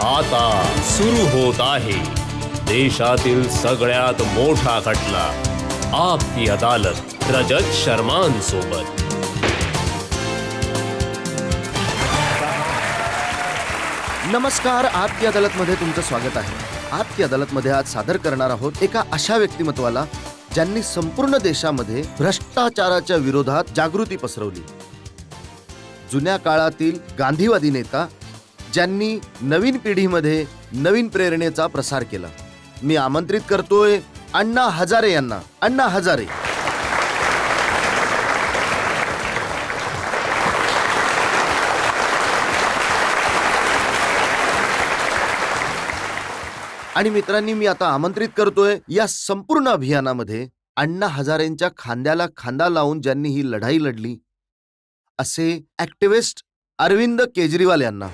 आता सुरू होत आहे देशातील सगळ्यात मोठा खटला, आपकी अदालत रजत शर्मांसोबत. नमस्कार, आपकी अदालतमध्ये तुमचं स्वागत आहे. आपकी अदालतमध्ये आज सादर करणार आहोत एका अशा व्यक्तिमत्वाला ज्यांनी संपूर्ण देशामध्ये भ्रष्टाचाराच्या विरोधात जागृती पसरवली. जुन्या काळातील गांधीवादी नेता ज्यांनी नवीन पिढीमध्ये नवीन प्रेरणेचा प्रसार केला. मी आमंत्रित करतोय अण्णा हजारे यांना. अण्णा हजारे. आणि मित्रांनी, मी आता आमंत्रित करतोय या संपूर्ण अभियानामध्ये अण्णा हजारेंच्या खांद्याला खांदा लावून ज्यांनी ही लढाई लढली असे ऍक्टिव्हिस्ट अरविंद केजरीवाल यांना.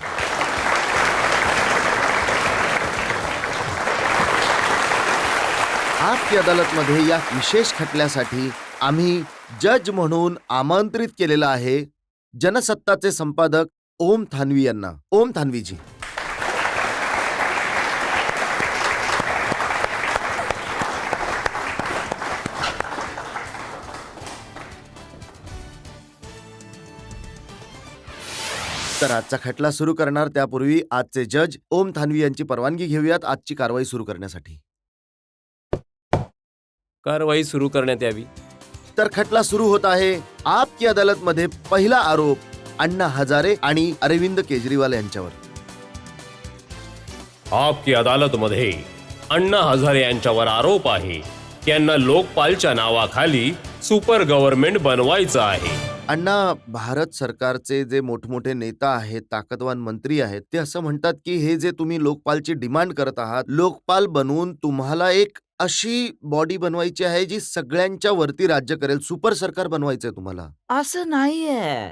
आपकी अदालतमध्ये या विशेष खटल्यासाठी आम्ही जज म्हणून आमंत्रित केलेला आहे जनसत्ताचे संपादक ओम थानवी यांना. ओम थानवीजी. तर आजचा खटला सुरू करणार त्यापूर्वी आजचे जज ओम थानवी यांची परवानगी घेऊयात आजची कारवाई सुरू करण्यासाठी. कारवाई सुरू करण्यात यावी. तर खटला सुरू होत आहे. आपकी अदालतमध्ये पहिला आरोप अण्णा हजारे आणि अरविंद केजरीवाल यांच्यावर. आपकी अदालतमध्ये अण्णा हजारे यांच्यावर आरोप आहे. त्यांना लोकपालच्या नावाखाली सुपर गव्हर्नमेंट बनवायचं आहे. अण्णा, भारत सरकारचे जे मोठमोठे नेता आहेत, ताकदवान मंत्री आहेत, ते असं म्हणतात की हे जे तुम्ही लोकपालची डिमांड करत आहात, लोकपाल बनवून तुम्हाला एक अशी बॉडी बनवायची आहे जी सगळ्यांच्या वरती राज्य करेल. सुपर सरकार बनवायचंय तुम्हाला. असं नाहीये.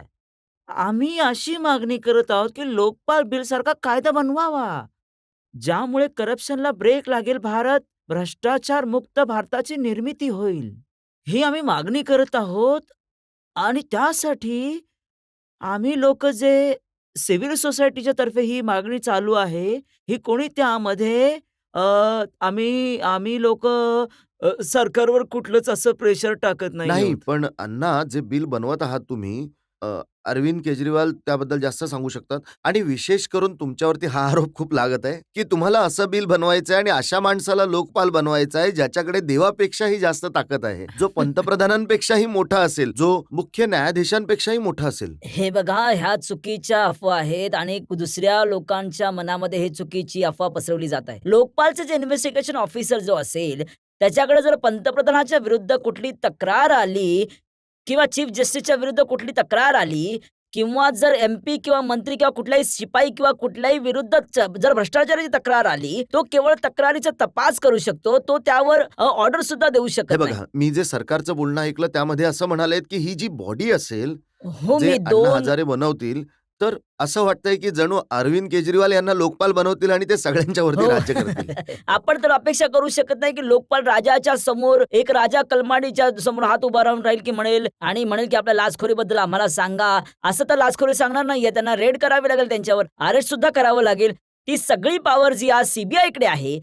आम्ही अशी मागणी करत आहोत की लोकपाल बिल सारखा कायदा बनवावा ज्यामुळे करप्शनला ब्रेक लागेल. भारत भ्रष्टाचार मुक्त भारताची निर्मिती होईल, ही आम्ही मागणी करत आहोत. आणि त्यासाठी आम्ही लोक जे सिव्हिल सोसायटीच्या तर्फे ही मागणी चालू आहे, ही कोणी त्यामध्ये आम्ही लोक सरकारवर कुठलंच असं प्रेशर टाकत नाही, नाही. पण अण्णा, जे बिल बनवत आहात तुम्ही, अरविंद केजरीवाल त्याबद्दल जास्त सांगू शकतात. आणि विशेष करून तुमच्यावरती हा आरोप खूप लागत आहे की तुम्हाला असं बिल बनवायचं आहे आणि अशा माणसाला लोकपाल बनवायचं आहे ज्याच्याकडे देवापेक्षाही जास्त ताकद आहे, जो पंतप्रधानांपेक्षाही मोठा असेल, जो मुख्य न्यायाधीशांपेक्षाही मोठा असेल. हे बघा, ह्या चुकीच्या अफवा आहेत आणि दुसऱ्या लोकांच्या मनामध्ये हे चुकीची अफवा पसरवली जात आहे. लोकपालचे जे इन्व्हेस्टिगेशन ऑफिसर जो असेल त्याच्याकडे जर पंतप्रधानाच्या विरुद्ध कुठली तक्रार आली किंवा चीफ जस्टिसच्या विरुद्ध कुठली तक्रार आली किंवा जर MP किंवा मंत्री किंवा कुठलाही शिपाई किंवा कुठल्याही विरुद्ध जर भ्रष्टाचाराची तक्रार आली, तो केवळ तक्रारीचा तपास करू शकतो, तो त्यावर ऑर्डर सुद्धा देऊ हे शकत नाही. बघा, मी जे सरकारचं बोलणं ऐकलं त्यामध्ये असं म्हणालेत की ही जी बॉडी असेल हो, जे मी अण्णा हजारे बनवतील, तर असं वाटतंय की जणू अरविंद केजरीवाल यांना लोकपाल बनवतील आणि ते सगळ्यांच्या वरती हो. राज्य करतील. आपण तर अपेक्षा करू शकत नाही की लोकपाल राजाच्या समोर, एक राजा कलमाडीच्या समोर हात उभा राहून राहील की म्हणेल की आपल्या लाचखोरीबद्दल आम्हाला सांगा. असं तर लाचखोरी सांगणार नाहीये. त्यांना रेड करावी लागेल, त्यांच्यावर अरेस्ट सुद्धा करावं लागेल. ती सगळी पॉवर जी आज CBI कडे आहे,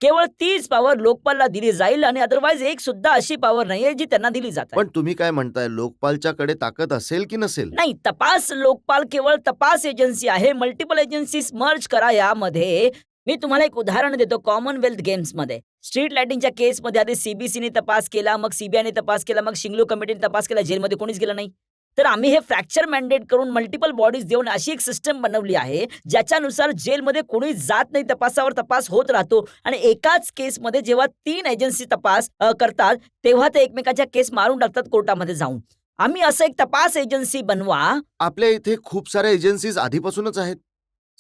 केवळ तीच पॉवर लोकपालला दिली जाईल आणि अदरवाईज एक सुद्धा अशी पॉवर नाहीये जी त्यांना दिली जात आहे. पण तुम्ही काय म्हणताय, लोकपालच्याकडे ताकद असेल की नसेल? नाही, तपास लोकपाल केवळ तपास एजन्सी आहे. मल्टिपल एजन्सीज मर्ज करा यामध्ये. मी तुम्हाला एक उदाहरण देतो. कॉमनवेल्थ गेम्समध्ये स्ट्रीट लाइटिंगच्या केसमध्ये आधी CBCने तपास केला, मग CBIने तपास केला, मग शिंगलू कमिटीने तपास केला. जेलमध्ये कोणीच गेलं नाही. तर आम्ही हे फ्रॅक्चर मॅन्डेट करून मल्टिपल बॉडीज देऊन अशी एक सिस्टम बनवली आहे ज्याच्यानुसार जेलमध्ये कोणी जात नाही, तपासावर तपास होत राहतो. आणि एकाच केसमध्ये जेव्हा 3 एजन्सी तपास करतात तेव्हा ते एकमेकांच्या केस मारून टाकतात कोर्टामध्ये जाऊन. आम्ही असं एक तपास एजन्सी बनवा. आपल्या इथे खूप साऱ्या एजन्सीज आधीपासूनच आहेत.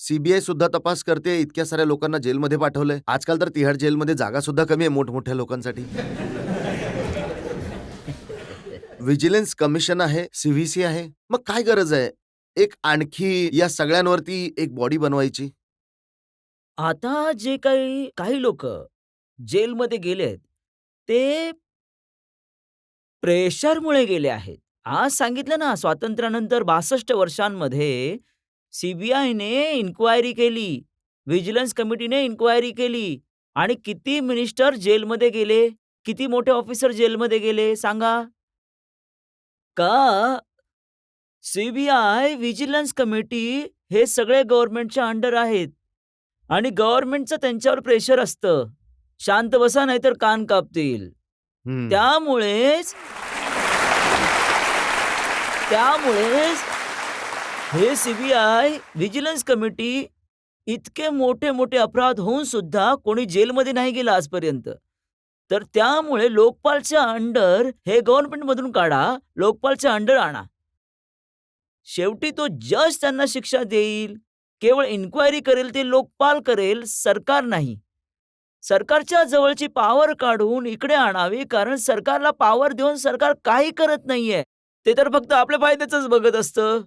CBI सुद्धा तपास करते. इतक्या साऱ्या लोकांना जेलमध्ये पाठवलंय. आजकाल तर तिहाड जेलमध्ये जागा सुद्धा कमी आहे मोठमोठ्या लोकांसाठी. व्हिजिलन्स कमिशन आहे, CVC आहे. मग काय गरज आहे एक आणखी या सगळ्यांवरती एक बॉडी बनवायची? आता जे काही लोक जेलमध्ये गेलेत ते प्रेशरमुळे गेले आहेत. आज सांगितलं ना, स्वातंत्र्यानंतर 62 वर्षांमध्ये CBIने इन्क्वायरी केली व्हिजिलन्स कमिटीने इन्क्वायरी केली आणि किती मिनिस्टर जेलमध्ये गेले, किती मोठे ऑफिसर जेलमध्ये गेले सांगा? का सीबीआय, व्हिजिलन्स कमिटी हे सगळे गव्हर्नमेंटच्या अंडर आहेत आणि गव्हर्नमेंटचं त्यांच्यावर प्रेशर असतं. शांत बसा नाहीतर कान कापतील. हम्म. त्यामुळेच त्यामुळेच हे सीबीआय, व्हिजिलन्स कमिटी इतके मोठे मोठे अपराध होऊन सुद्धा कोणी जेलमध्ये नाही गेलं आजपर्यंत. तर त्यामुळे लोकपालच्या अंडर हे गव्हर्नमेंटमधून काढा, लोकपालच्या अंडर आणा. शेवटी तो जज त्यांना शिक्षा देईल. केवळ इन्क्वायरी करेल ते लोकपाल करेल, सरकार नाही. सरकारच्या जवळची पॉवर काढून इकडे आणावी, कारण सरकारला पॉवर देऊन सरकार काही करत नाहीये. ते तर फक्त आपल्या फायद्याचंच बघत असतं,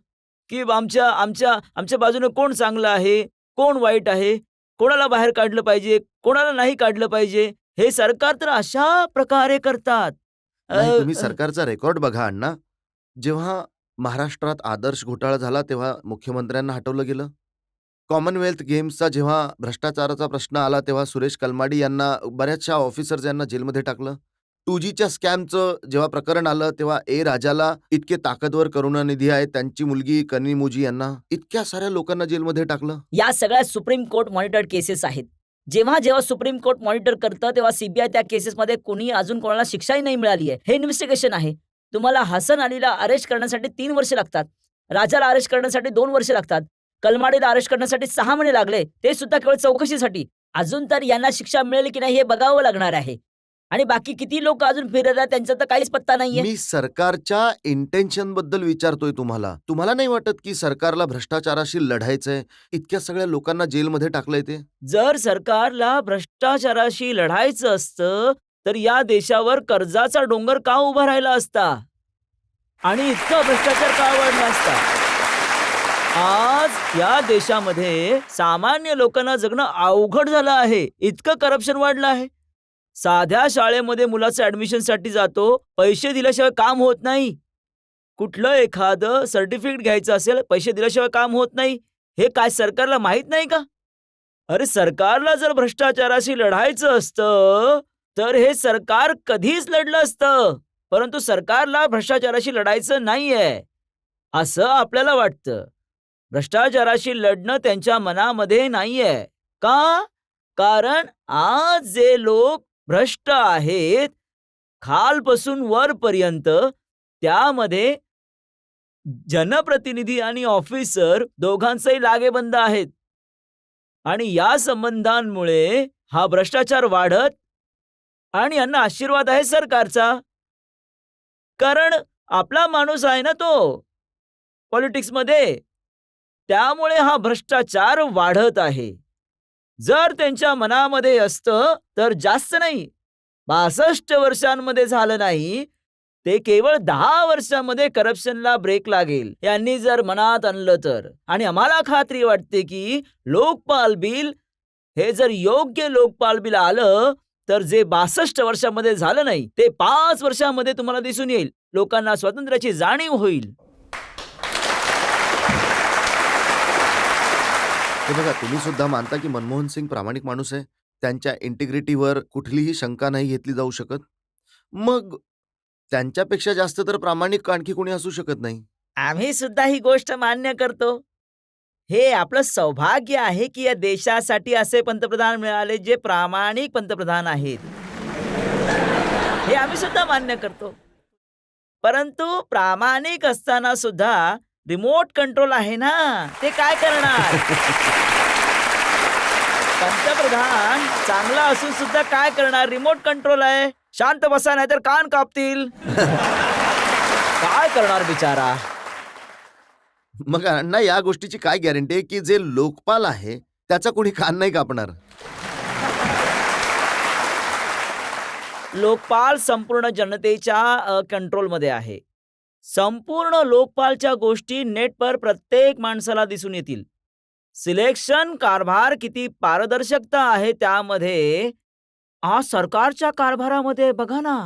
की आमच्या आमच्या आमच्या बाजूने कोण चांगलं आहे, कोण वाईट आहे, कोणाला बाहेर काढलं पाहिजे, कोणाला नाही काढलं पाहिजे. हे सरकार तर अशा प्रकारे करतात. नाही, तुम्ही अ, सरकारचा रेकॉर्ड बघा अण्णा. जेव्हा महाराष्ट्रात आदर्श घोटाळा झाला तेव्हा मुख्यमंत्र्यांना हटवलं गेलं. कॉमनवेल्थ गेम्सचा जेव्हा भ्रष्टाचाराचा प्रश्न आला तेव्हा सुरेश कलमाडी यांना बऱ्याचशा ऑफिसर्स यांना जेलमध्ये टाकलं. 2Gच्या स्कॅमचं जेव्हा प्रकरण आलं तेव्हा राजाला इतके ताकदवर करुणानिधी आहेत, त्यांची मुलगी कनिमोजी यांना इतक्या साऱ्या लोकांना जेलमध्ये टाकलं. या सगळ्या सुप्रीम कोर्ट मॉनिटर्ड केसेस आहेत. जेव्हा जेव्हा सुप्रीम कोर्ट मॉनिटर करतं तेव्हा सीबीआय त्या केसेसमध्ये कोणी अजून कोणाला शिक्षाही नाही मिळाली आहे. हे इन्व्हेस्टिगेशन आहे. तुम्हाला हसन अलीला अरेस्ट करण्यासाठी 3 वर्ष लागतात. राजाला अरेस्ट करण्यासाठी 2 वर्ष लागतात. कलमाडीला अरेस्ट करण्यासाठी 6 महिने लागले, ते सुद्धा केवळ चौकशीसाठी. अजून तर यांना शिक्षा मिळेल की नाही हे बघावं लागणार आहे. आणि बाकी किती लोक अजून फिरत आहेत त्यांचा तर काहीच पत्ता नाहीये. मी सरकारच्या इंटेन्शन बद्दल विचारतोय तुम्हाला. तुम्हाला नाही वाटत की सरकारला भ्रष्टाचाराशी लढायचंय, इतक्या सगळ्या लोकांना जेलमध्ये टाकलंय ते? जर सरकारला भ्रष्टाचाराशी लढायचं असतं तर या देशावर कर्जाचा डोंगर का उभा राहिला असता आणि इतका भ्रष्टाचार का वाढला असता? आज या देशामध्ये सामान्य लोकांना जगणं अवघड झालं आहे. इतकं करप्शन वाढलं आहे. साध्या शाळेमध्ये मुलाचं ऍडमिशनसाठी जातो, पैसे दिल्याशिवाय काम होत नाही. कुठलं एखादं सर्टिफिकेट घ्यायचं असेल, पैसे दिल्याशिवाय काम होत नाही. हे काय सरकारला माहित नाही का? अरे सरकारला जर भ्रष्टाचाराशी लढायचं असतं तर हे सरकार कधीच लढलं असतं. परंतु सरकारला भ्रष्टाचाराशी लढायचं नाहीये असं आपल्याला वाटतं. भ्रष्टाचाराशी लढणं त्यांच्या मनामध्ये नाहीये. का? कारण आज जे लोक भ्रष्ट आहेत खालपासून वरपर्यंत, त्यामध्ये जनप्रतिनिधी आणि ऑफिसर दोघांचेही लागेबंद आहेत. आणि या संबंधांमुळे हा भ्रष्टाचार वाढत आणि यांना आशीर्वाद आहे सरकारचा. कारण आपला माणूस आहे ना तो पॉलिटिक्समध्ये. त्यामुळे हा भ्रष्टाचार वाढत आहे. जर त्यांच्या मनामध्ये असतं तर जास्त नाही, 62 वर्षांमध्ये झालं नाही, ते केवळ 10 वर्षांमध्ये करप्शनला ब्रेक लागेल यांनी जर मनात आणलं तर. आणि आम्हाला खात्री वाटते की लोकपाल बिल हे जर योग्य लोकपाल बिल आलं तर जे 62 वर्षांमध्ये झालं नाही ते 5 वर्षांमध्ये तुम्हाला दिसून येईल. लोकांना स्वातंत्र्याची जाणीव होईल. हे बघा, तुम्ही सुद्धा मानता की मनमोहन सिंग प्रामाणिक माणूस आहे, त्यांच्या इंटिग्रिटीवर कुठलीही शंका नाही घेतली जाऊ शकत. मग त्यांच्यापेक्षा जास्त तर प्रामाणिक आणखी कोणी असू शकत नाही. आम्ही सुद्धा ही गोष्ट मान्य करतो. हे आपलं सौभाग्य आहे की या देशासाठी असे पंतप्रधान मिळाले जे प्रामाणिक पंतप्रधान आहेत. हे आम्ही सुद्धा मान्य करतो. परंतु प्रामाणिक असताना सुद्धा रिमोट कंट्रोल आहे ना, ते काय करणार? पंतप्रधान चांगला असून सुद्धा काय करणार? रिमोट कंट्रोल आहे. शांत बसा नाहीतर कान कापतील. काय करणार बिचारा? मग अण्णा, या गोष्टीची काय गॅरंटी आहे की जे लोकपाल आहे त्याचा कोणी कान नाही कापणार? लोकपाल संपूर्ण जनतेच्या कंट्रोलमध्ये आहे. संपूर्ण लोकपालच्या गोष्टी नेटवर प्रत्येक माणसाला दिसून येतील. सिलेक्शन कारभार किती पारदर्शकता आहे त्यामध्ये. आज सरकारच्या कारभारामध्ये बघा ना,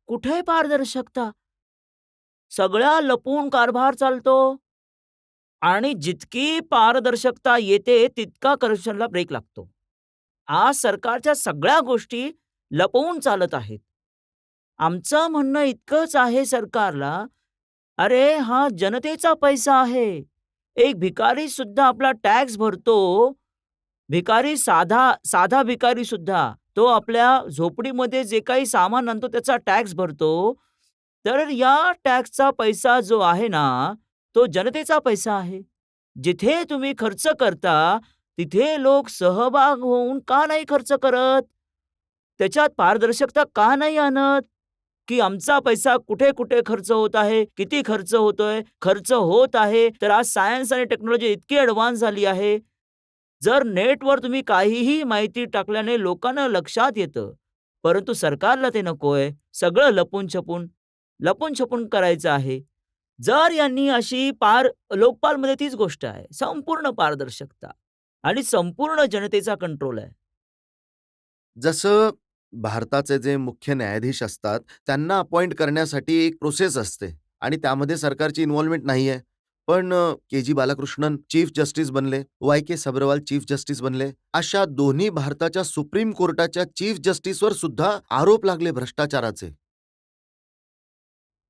कुठे पारदर्शकता? सगळ्या लपून कारभार चालतो. आणि जितकी पारदर्शकता येते तितका करप्शनला ब्रेक लागतो. आज सरकारच्या सगळ्या गोष्टी लपवून चालत आहेत. आमचं म्हणणं इतकंच आहे सरकारला, अरे हा जनतेचा पैसा आहे. एक भिकारी सुद्धा आपला टॅक्स भरतो. भिकारी साधा साधा भिकारी सुद्धा तो आपल्या झोपडीमध्ये जे काही सामान आणतो त्याचा टॅक्स भरतो. तर या टॅक्सचा पैसा जो आहे ना, तो जनतेचा पैसा आहे. जिथे तुम्ही खर्च करता, तिथे लोक सहभाग होऊन का नाही खर्च करत? त्याच्यात पारदर्शकता का नाही आणत? की आमचा पैसा कुठे-कुठे खर्च होत आहे, किती खर्च होतोय, खर्च होत आहे. तर आज सायन्स आणि टेक्नॉलॉजी इतकी ॲडव्हान्स झाली आहे. जर नेटवर तुम्ही काहीही माहिती टाकल्याने लोकांना लक्षात येतं. परंतु सरकारला ते नकोय. सगळं लपून-छपून करायचं आहे. जर यांनी अशी लोकपालमध्ये तीच गोष्ट आहे. संपूर्ण पारदर्शकता आणि संपूर्ण जनतेचा कंट्रोल आहे. जसं भारताचे जे मुख्य न्यायाधीश असतात त्यांना अपॉइंट करण्यासाठी एक प्रोसेस असते आणि त्यामध्ये सरकारची इन्व्हॉल्वमेंट नाही आहे. पण के.जी. बालकृष्णन चीफ जस्टिस बनले, वाय.के. सबरवाल चीफ जस्टिस बनले. अशा दोन्ही भारताच्या सुप्रीम कोर्टाच्या चीफ जस्टिसवर सुद्धा आरोप लागले भ्रष्टाचाराचे.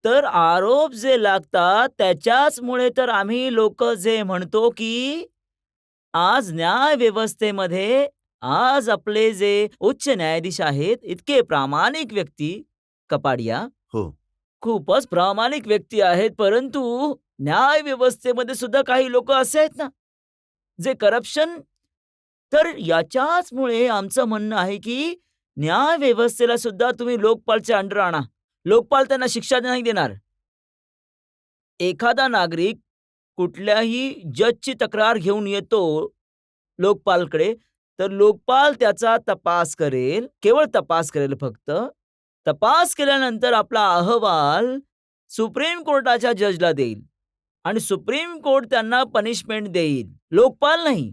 तर आरोप जे लागतात त्याच्याचमुळे तर आम्ही लोक जे म्हणतो की आज न्याय व्यवस्थेमध्ये आज आपले जे उच्च न्यायाधीश आहेत इतके प्रामाणिक व्यक्ती, कपाडिया हो. खूपच प्रामाणिक व्यक्ती आहेत. परंतु न्याय व्यवस्थेमध्ये सुद्धा काही लोक असे आहेत ना जे करप्शन. तर याच्याचमुळे आमचं म्हणणं आहे की न्याय व्यवस्थेला सुद्धा तुम्ही लोकपालच्या अंडर आणा. लोकपाल त्यांना शिक्षा नाही देणार. एखादा नागरिक कुठल्याही जजची तक्रार घेऊन येतो लोकपालकडे, तर लोकपाल त्याचा तपास करेल, केवळ तपास करेल फक्त. तपास केल्यानंतर आपला अहवाल सुप्रीम कोर्टाच्या जजला देईल आणि सुप्रीम कोर्ट त्यांना पनिशमेंट देईल. लोकपाल नाही,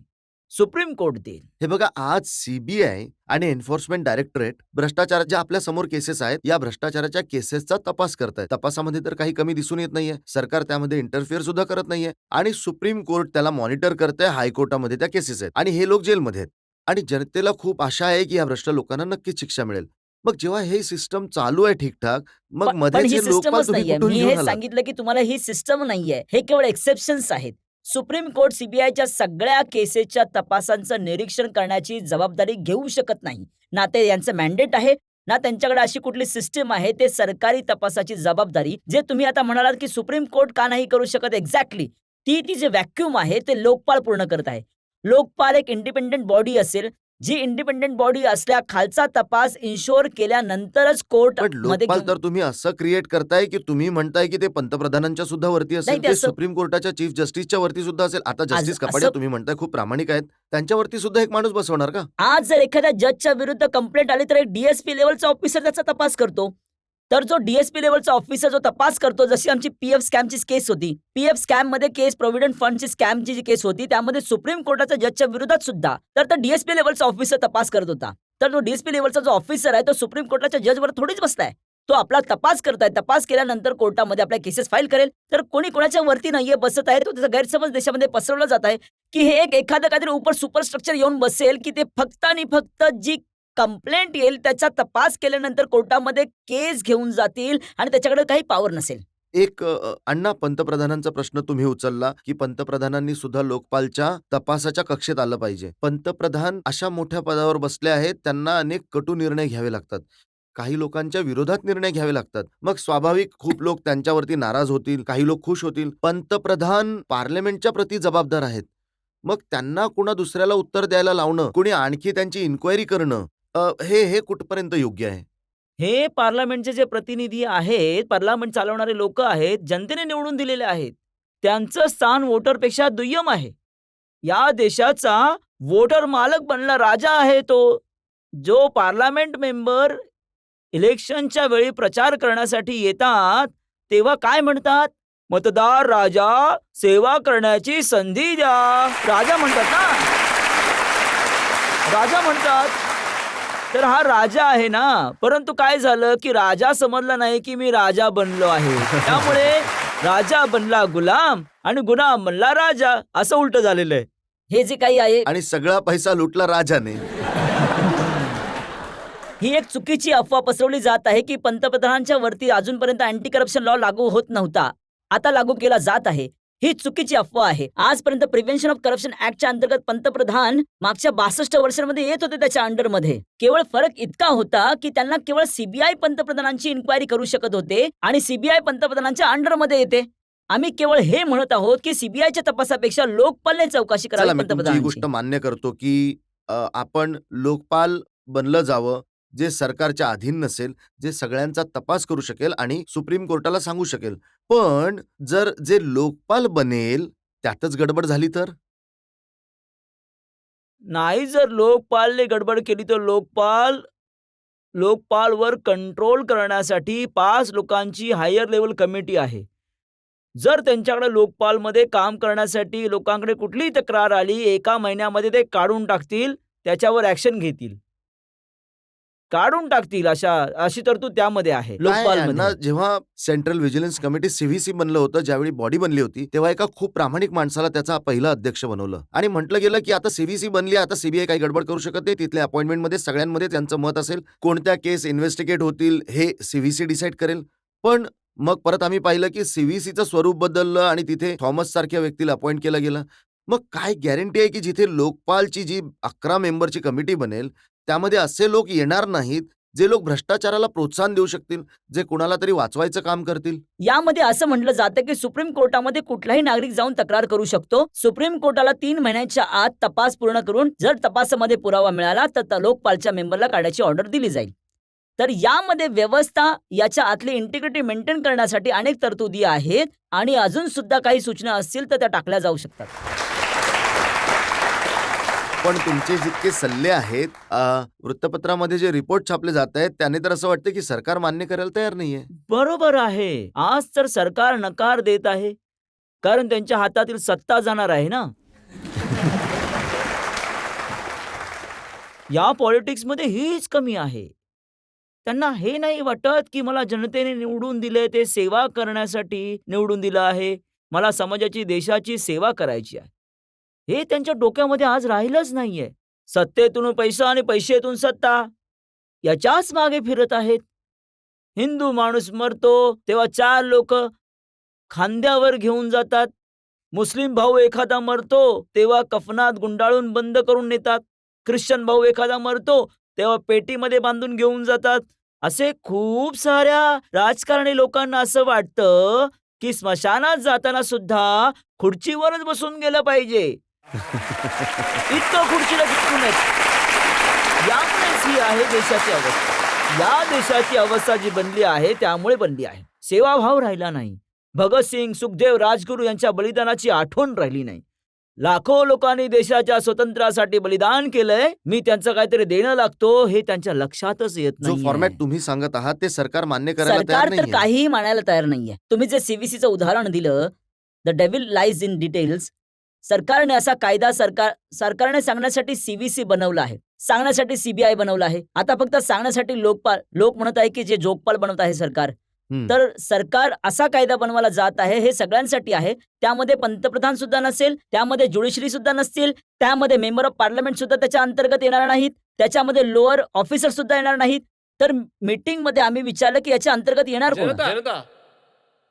सुप्रीम कोर्ट देईल. हे बघा, आज सीबीआय आणि एन्फोर्समेंट डायरेक्टरेट भ्रष्टाचाराच्या आपल्या समोर केसेस आहेत, या भ्रष्टाचाराच्या केसेसचा तपास करतायत. तपासामध्ये तर काही कमी दिसून येत नाहीये. सरकार त्यामध्ये इंटरफिअर सुद्धा करत नाहीये आणि सुप्रीम कोर्ट त्याला मॉनिटर करते. हायकोर्टामध्ये त्या केसेस आहेत आणि हे लोक जेलमध्ये आहेत आणि जनतेला खूप आशा आहे की या भ्रष्ट लोकांना नक्कीच शिक्षा मिळेल. मग जेव्हा हे सिस्टम चालू आहे ठीकठाक, मग पण मध्येच ही हे लोकपाल सिस्टमच तुम्ही नाहीये. कुठून मी घेऊन हे आलात? सांगितलं की तुम्हाला ही सिस्टम नाहीये. हे केवळ एक्सेप्शन्स आहेत. सुप्रीम कोर्ट सीबीआयच्या सगळ्या केसेसच्या तपासांचं निरीक्षण करण्याची जबाबदारी घेऊ शकत नाही. ना ते यांचं मॅन्डेट आहे, ना त्यांच्याकडे अशी कुठली सिस्टीम आहे. ते सरकारी तपासाची जबाबदारी जे तुम्ही आता म्हणालात की सुप्रीम कोर्ट का नाही करू शकत, एक्झॅक्टली ती जे व्हॅक्यूम आहे ते लोकपाल पूर्ण करत आहे. लोकपाल एक इंडिपेंडेंट बॉडी असेल, जी इंडिपेंडेंट बॉडी असल्या खालचा तपास इन्शुअर केल्यानंतरच कोर्ट पण मध्ये लोकपाल तर तुम्ही असं क्रिएट करताय की तुम्ही म्हणताय की ते पंतप्रधानांच्या सुद्धा वरती असेल, नाही, ते ते असं- सुप्रीम कोर्टाच्या चीफ जस्टिसच्या वरती सुद्धा असेल. आता जस्टिस असं- कपाडिया तुम्ही म्हणताय खूप प्रामाणिक आहेत, त्यांच्यावरती सुद्धा एक माणूस बसवणार का? आज जर एखाद्या जजच्या विरुद्ध कंप्लेंट आली तर एक डीएसपी लेवलचा ऑफिसर त्याचा तपास करतो. तर जो डीएसपी लेवलचा ऑफिसर जो तपास करतो, जशी आमची पीएफ स्कॅमची केस होती, पीएफ स्कॅम मध्ये केस प्रोव्हिडंट फंडची स्कॅमची जी केस होती त्यामध्ये सुप्रीम कोर्टाच्या जजच्या विरोधात सुद्धा तर डीएसपी लेवलचा ऑफिसर तपास करत होता. तर तो डीएसपी लेवलचा जो ऑफिसर आहे तो सुप्रीम कोर्टाच्या जजवर थोडीच बसलाय. तो आपला तपास करताय. तपास केल्यानंतर कोर्टामध्ये आपल्या केसेस फाईल करेल. तर कोणी कोणाच्या वरती नाहीये बसत आहे. तो त्याचा गैरसमज देशामध्ये पसरवला जात आहे की हे एखादं काहीतरी उपर सुपर स्ट्रक्चर येऊन बसेल की ते फक्त आणि फक्त जी कंप्लेंट येईल त्याचा तपास केल्यानंतर कोर्टामध्ये केस घेऊन जातील आणि त्याच्याकडे काही पॉवर नसेल. एक अण्णा, पंतप्रधानांचा प्रश्न तुम्ही उचलला की पंतप्रधानांनी सुद्धा लोकपालच्या तपासाच्या कक्षेत आलं पाहिजे. पंतप्रधान अशा मोठ्या पदावर बसले आहेत, त्यांना अनेक कटू निर्णय घ्यावे लागतात. काही लोकांच्या विरोधात निर्णय घ्यावे लागतात. मग स्वाभाविक खूप लोक त्यांच्यावरती नाराज होतील, काही लोक खुश होतील. पंतप्रधान पार्लमेंटच्या प्रती जबाबदार आहेत. मग त्यांना कुणा दुसऱ्याला उत्तर द्यायला लावणं, कुणी आणखी त्यांची इन्क्वायरी करणं, हे कुठपर्यंत योग्य आहे? हे पार्लमेंटचे जे प्रतिनिधी आहेत, पार्लमेंट चालवणारे लोक आहेत, जनतेने निवडून दिलेले आहेत. त्यांचं स्थान वोटरपेक्षा दुय्यम आहे. या देशाचा वोटर मालक बनला राजा आहे तो. जो पार्लमेंट मेंबर इलेक्शनच्या वेळी प्रचार करण्यासाठी येतात तेव्हा काय म्हणतात? मतदार राजा, सेवा करण्याची संधी द्या. राजा म्हणतात ना, राजा म्हणतात. तर हा राजा आहे ना, परंतु काय झालं की राजा समजला नाही की मी राजा बनलो आहे. त्यामुळे राजा बनला गुलाम आणि गुलाम बनला राजा, असं उलट झालेलं आहे. हे जे काही आहे आणि सगळा पैसा लुटला राजाने. ही एक चुकीची अफवा पसरवली जात आहे की पंतप्रधानांच्या वरती अजूनपर्यंत अँटी करप्शन लॉ लागू होत नव्हता, आता लागू केला जात आहे. ही चुकीची अफवा आहे. आजपर्यंत प्रिव्हेन्शन ऑफ करप्शन ऍक्टच्या अंतर्गत पंतप्रधान मागच्या 62 वर्षांमध्ये येत होते त्याच्या अंडरमध्ये. केवळ फरक इतका होता की त्यांना केवळ सीबीआय पंतप्रधानांची इन्क्वायरी करू शकत होते आणि सीबीआय पंतप्रधानांच्या अंडरमध्ये येते. आम्ही केवळ हे म्हणत आहोत की सीबीआयच्या तपासापेक्षा लोकपालने चौकशी चला करावी मी तुमची ही पंतप्रधानांची. गोष्ट मान्य करतो की आपण लोकपाल बनलं जावं, जे सरकारच्या अधीन नसेल, जे सगळ्यांचा तपास करू शकेल आणि सुप्रीम कोर्टाला सांगू शकेल. पण जर जे लोकपाल बनेल त्यातच गडबड झाली तर? नाही, जर लोकपालने गडबड केली तर लोकपालवर कंट्रोल करण्यासाठी 5 लोकांची हायर लेवल कमिटी आहे. जर त्यांच्याकडे लोकपालमध्ये काम करण्यासाठी लोकांकडे कुठलीही तक्रार आली, 1 महिन्यामध्ये ते काढून टाकतील, त्याच्यावर ऍक्शन घेतील. काढून टाकतील अशी तरतूद त्यामध्ये आहे काय यांना लोकपालमध्ये. जेव्हा सेंट्रल व्हिजिलन्स कमिटी सीव्हीसी बनलं होतं, ज्यावेळी बॉडी बनली होती, तेव्हा एका खूप प्रामाणिक माणसाला त्याचा पहिला अध्यक्ष बनवलं आणि म्हटलं गेलं की आता सीव्हीसी बनली, आता सीबीआय काही गडबड करू शकत नाही. तिथल्या अपॉइंटमेंटमध्ये सगळ्यांमध्ये त्यांचं मत असेल, कोणत्या केस इन्व्हेस्टिगेट होतील हे सीव्हीसी डिसाईड करेल. पण मग परत आम्ही पाहिलं की सीव्हीसीचं स्वरूप बदललं आणि तिथे थॉमस सारख्या व्यक्तीला अपॉइंट केलं गेलं. मग काय गॅरंटी आहे की जिथे लोकपालची जी 11 मेंबरची कमिटी बनेल त्यामध्ये असे लोक येणार नाहीत जे लोक भ्रष्टाचाराला प्रोत्साहन देऊ शकतील, जे कुणाला तरी वाचवायचं काम करतील? यामध्ये असं म्हटलं जातं की सुप्रीम कोर्टामध्ये कुठलाही नागरिक जाऊन तक्रार करू शकतो. सुप्रीम कोर्टाला 3 महिन्यांच्या आत तपास पूर्ण करून जर तपासामध्ये पुरावा मिळाला तर लोकपालच्या मेंबरला काढायची ऑर्डर दिली जाईल. तर यामध्ये व्यवस्था, याच्या आतली इंटिग्रिटी मेंटेन करण्यासाठी अनेक तरतुदी आहेत आणि अजून सुद्धा काही सूचना असतील तर त्या टाकल्या जाऊ शकतात. पण तुमचे जितके सल्ले आहेत, वृत्तपत्रामध्ये जे रिपोर्ट छापले जात आहेत, त्याने तर असं वाटतं की सरकार मान्य करायला तयार नाहीये. बरोबर आहे. आज तर सरकार नकार देत आहे, कारण त्यांच्या हातातील सत्ता जाणार आहे ना. या पॉलिटिक्समध्ये हीच कमी आहे. त्यांना हे नाही वाटत की मला जनतेने निवडून दिले, ते सेवा करण्यासाठी निवडून दिलं आहे, मला समाजाची, देशाची सेवा करायची आहे. हे त्यांच्या डोक्यामध्ये आज राहिलंच नाहीये. सत्तेतून पैसा आणि पैशातून सत्ता, याच्याच मागे फिरत आहेत. हिंदू माणूस मरतो तेव्हा 4 लोक खांद्यावर घेऊन जातात. मुस्लिम भाऊ एखादा मरतो तेव्हा कफनात गुंडाळून बंद करून नेतात. ख्रिश्चन भाऊ एखादा मरतो तेव्हा पेटीमध्ये बांधून घेऊन जातात. असे खूप साऱ्या राजकारणी लोकांना असं वाटतं की स्मशानात जाताना सुद्धा खुर्चीवरच बसून गेलं पाहिजे. इतकं खुर्चीला चिकटून आहेत. यामुळेच ही आहे देशाची अवस्था. या देशाची अवस्था जी बनली आहे त्यामुळे बनली आहे. सेवाभाव राहिला नाही. भगतसिंग, सुखदेव, राजगुरू यांच्या बलिदानाची आठवण राहिली नाही. लाखो लोकांनी देशाच्या स्वातंत्र्यासाठी बलिदान केलंय. मी त्यांचं काहीतरी देणं लागतो हे त्यांच्या लक्षातच येत जो नाही. फॉर्मॅट तुम्ही सांगत आहात ते सरकार मान्य करायला तयार सरकार तर नाहीये. काहीही मानायला तयार नाहीये. तुम्ही जे सीव्हीसीचं उदाहरण दिलं, the devil lies in details. सरकारने असा कायदा सरकारने सांगण्यासाठी सीव्हीसी बनवला आहे, सांगण्यासाठी सीबीआय बनवलं आहे. आता फक्त सांगण्यासाठी लोक म्हणत आहे की जे जोगपाल बनवत आहे सरकार. तर सरकार असा कायदा बनवायला जात आहे, हे सगळ्यांसाठी आहे. त्यामध्ये पंतप्रधान सुद्धा नसेल, त्यामध्ये ज्युडिशरी सुद्धा नसतील, त्यामध्ये मेंबर ऑफ पार्लमेंट सुद्धा त्याच्या अंतर्गत येणार नाहीत, त्याच्यामध्ये लोअर ऑफिसर सुद्धा येणार नाहीत. तर मीटिंग मध्ये आम्ही विचारलं की याच्या अंतर्गत येणार कोण? जनता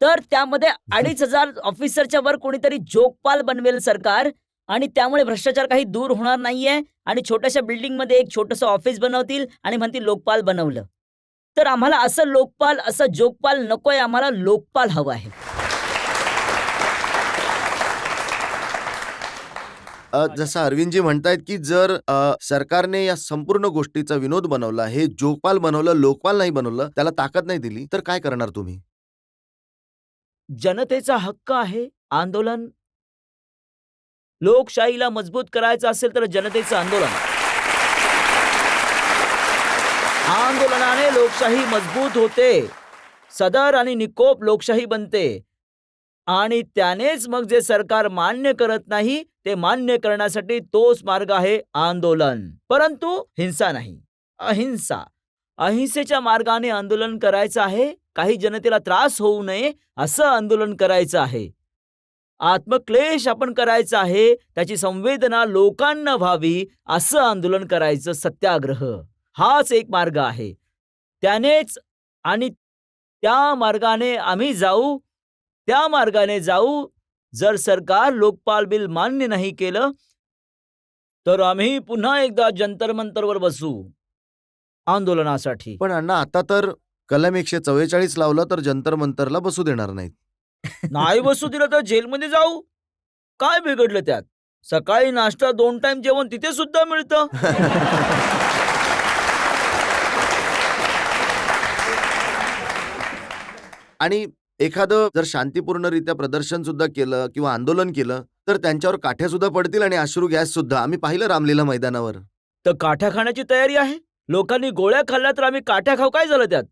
तर त्यामध्ये 2,500 ऑफिसरच्या वर कोणीतरी जोगपाल बनवेल सरकार आणि त्यामुळे भ्रष्टाचार काही दूर होणार नाहीये आणि छोट्याशा बिल्डिंगमध्ये एक छोटंसं ऑफिस बनवतील आणि म्हणतील लोकपाल बनवलं. तर आम्हाला असं लोकपाल, असं जोगपाल नकोय, आम्हाला लोकपाल हवं आहे. जसं अरविंदजी म्हणतायत की जर सरकारने या संपूर्ण गोष्टीचा विनोद बनवला, हे जोगपाल बनवलं, लोकपाल नाही बनवलं, त्याला ताकद नाही दिली, तर काय करणार तुम्ही? जनतेचा हक्क आहे आंदोलन. लोकशाहीला मजबूत करायचं असेल तर जनतेचं आंदोलन. आंदोलनाने लोकशाही मजबूत होते, सदर आणि निकोप लोकशाही बनते आणि त्यानेच मग जे सरकार मान्य करत नाही ते मान्य करण्यासाठी तोच मार्ग आहे आंदोलन. परंतु हिंसा नाही, अहिंसा. अहिंसेच्या मार्गाने आंदोलन करायचं आहे. काही जनतेला त्रास होऊ नये असं आंदोलन करायचं आहे. आत्मक्लेश आपण करायचा आहे. त्याची संवेदना लोकांना व्हावी असं आंदोलन करायचं. सत्याग्रह हाच एक मार्ग आहे. त्यानेच आणि त्या मार्गाने आम्ही जाऊ. त्या मार्गाने जाऊ. जर सरकार लोकपाल बिल मान्य नाही केलं तर आम्ही पुन्हा एकदा जंतर मंतरवर बसू आंदोलनासाठी. पण अण्णा आता तर कलम 144 लावलं तर जंतर मंतरला बसू देणार नाहीत. नाही बसू दिलं तर जेलमध्ये जाऊ. काय बिघडलं त्यात? सकाळी नाश्ता 2 टाइम जेवण तिथे सुद्धा मिळतं. आणि एखादं जर शांतीपूर्णरित्या प्रदर्शन सुद्धा केलं किंवा आंदोलन केलं तर त्यांच्यावर काठ्या सुद्धा पडतील आणि अश्रू गॅस सुद्धा. आम्ही पाहिलं रामलीला मैदानावर. तर काठ्या खाण्याची तयारी आहे. लोकांनी गोळ्या खाल्ल्या तर आम्ही काठ्या खाऊ. काय झालं त्यात?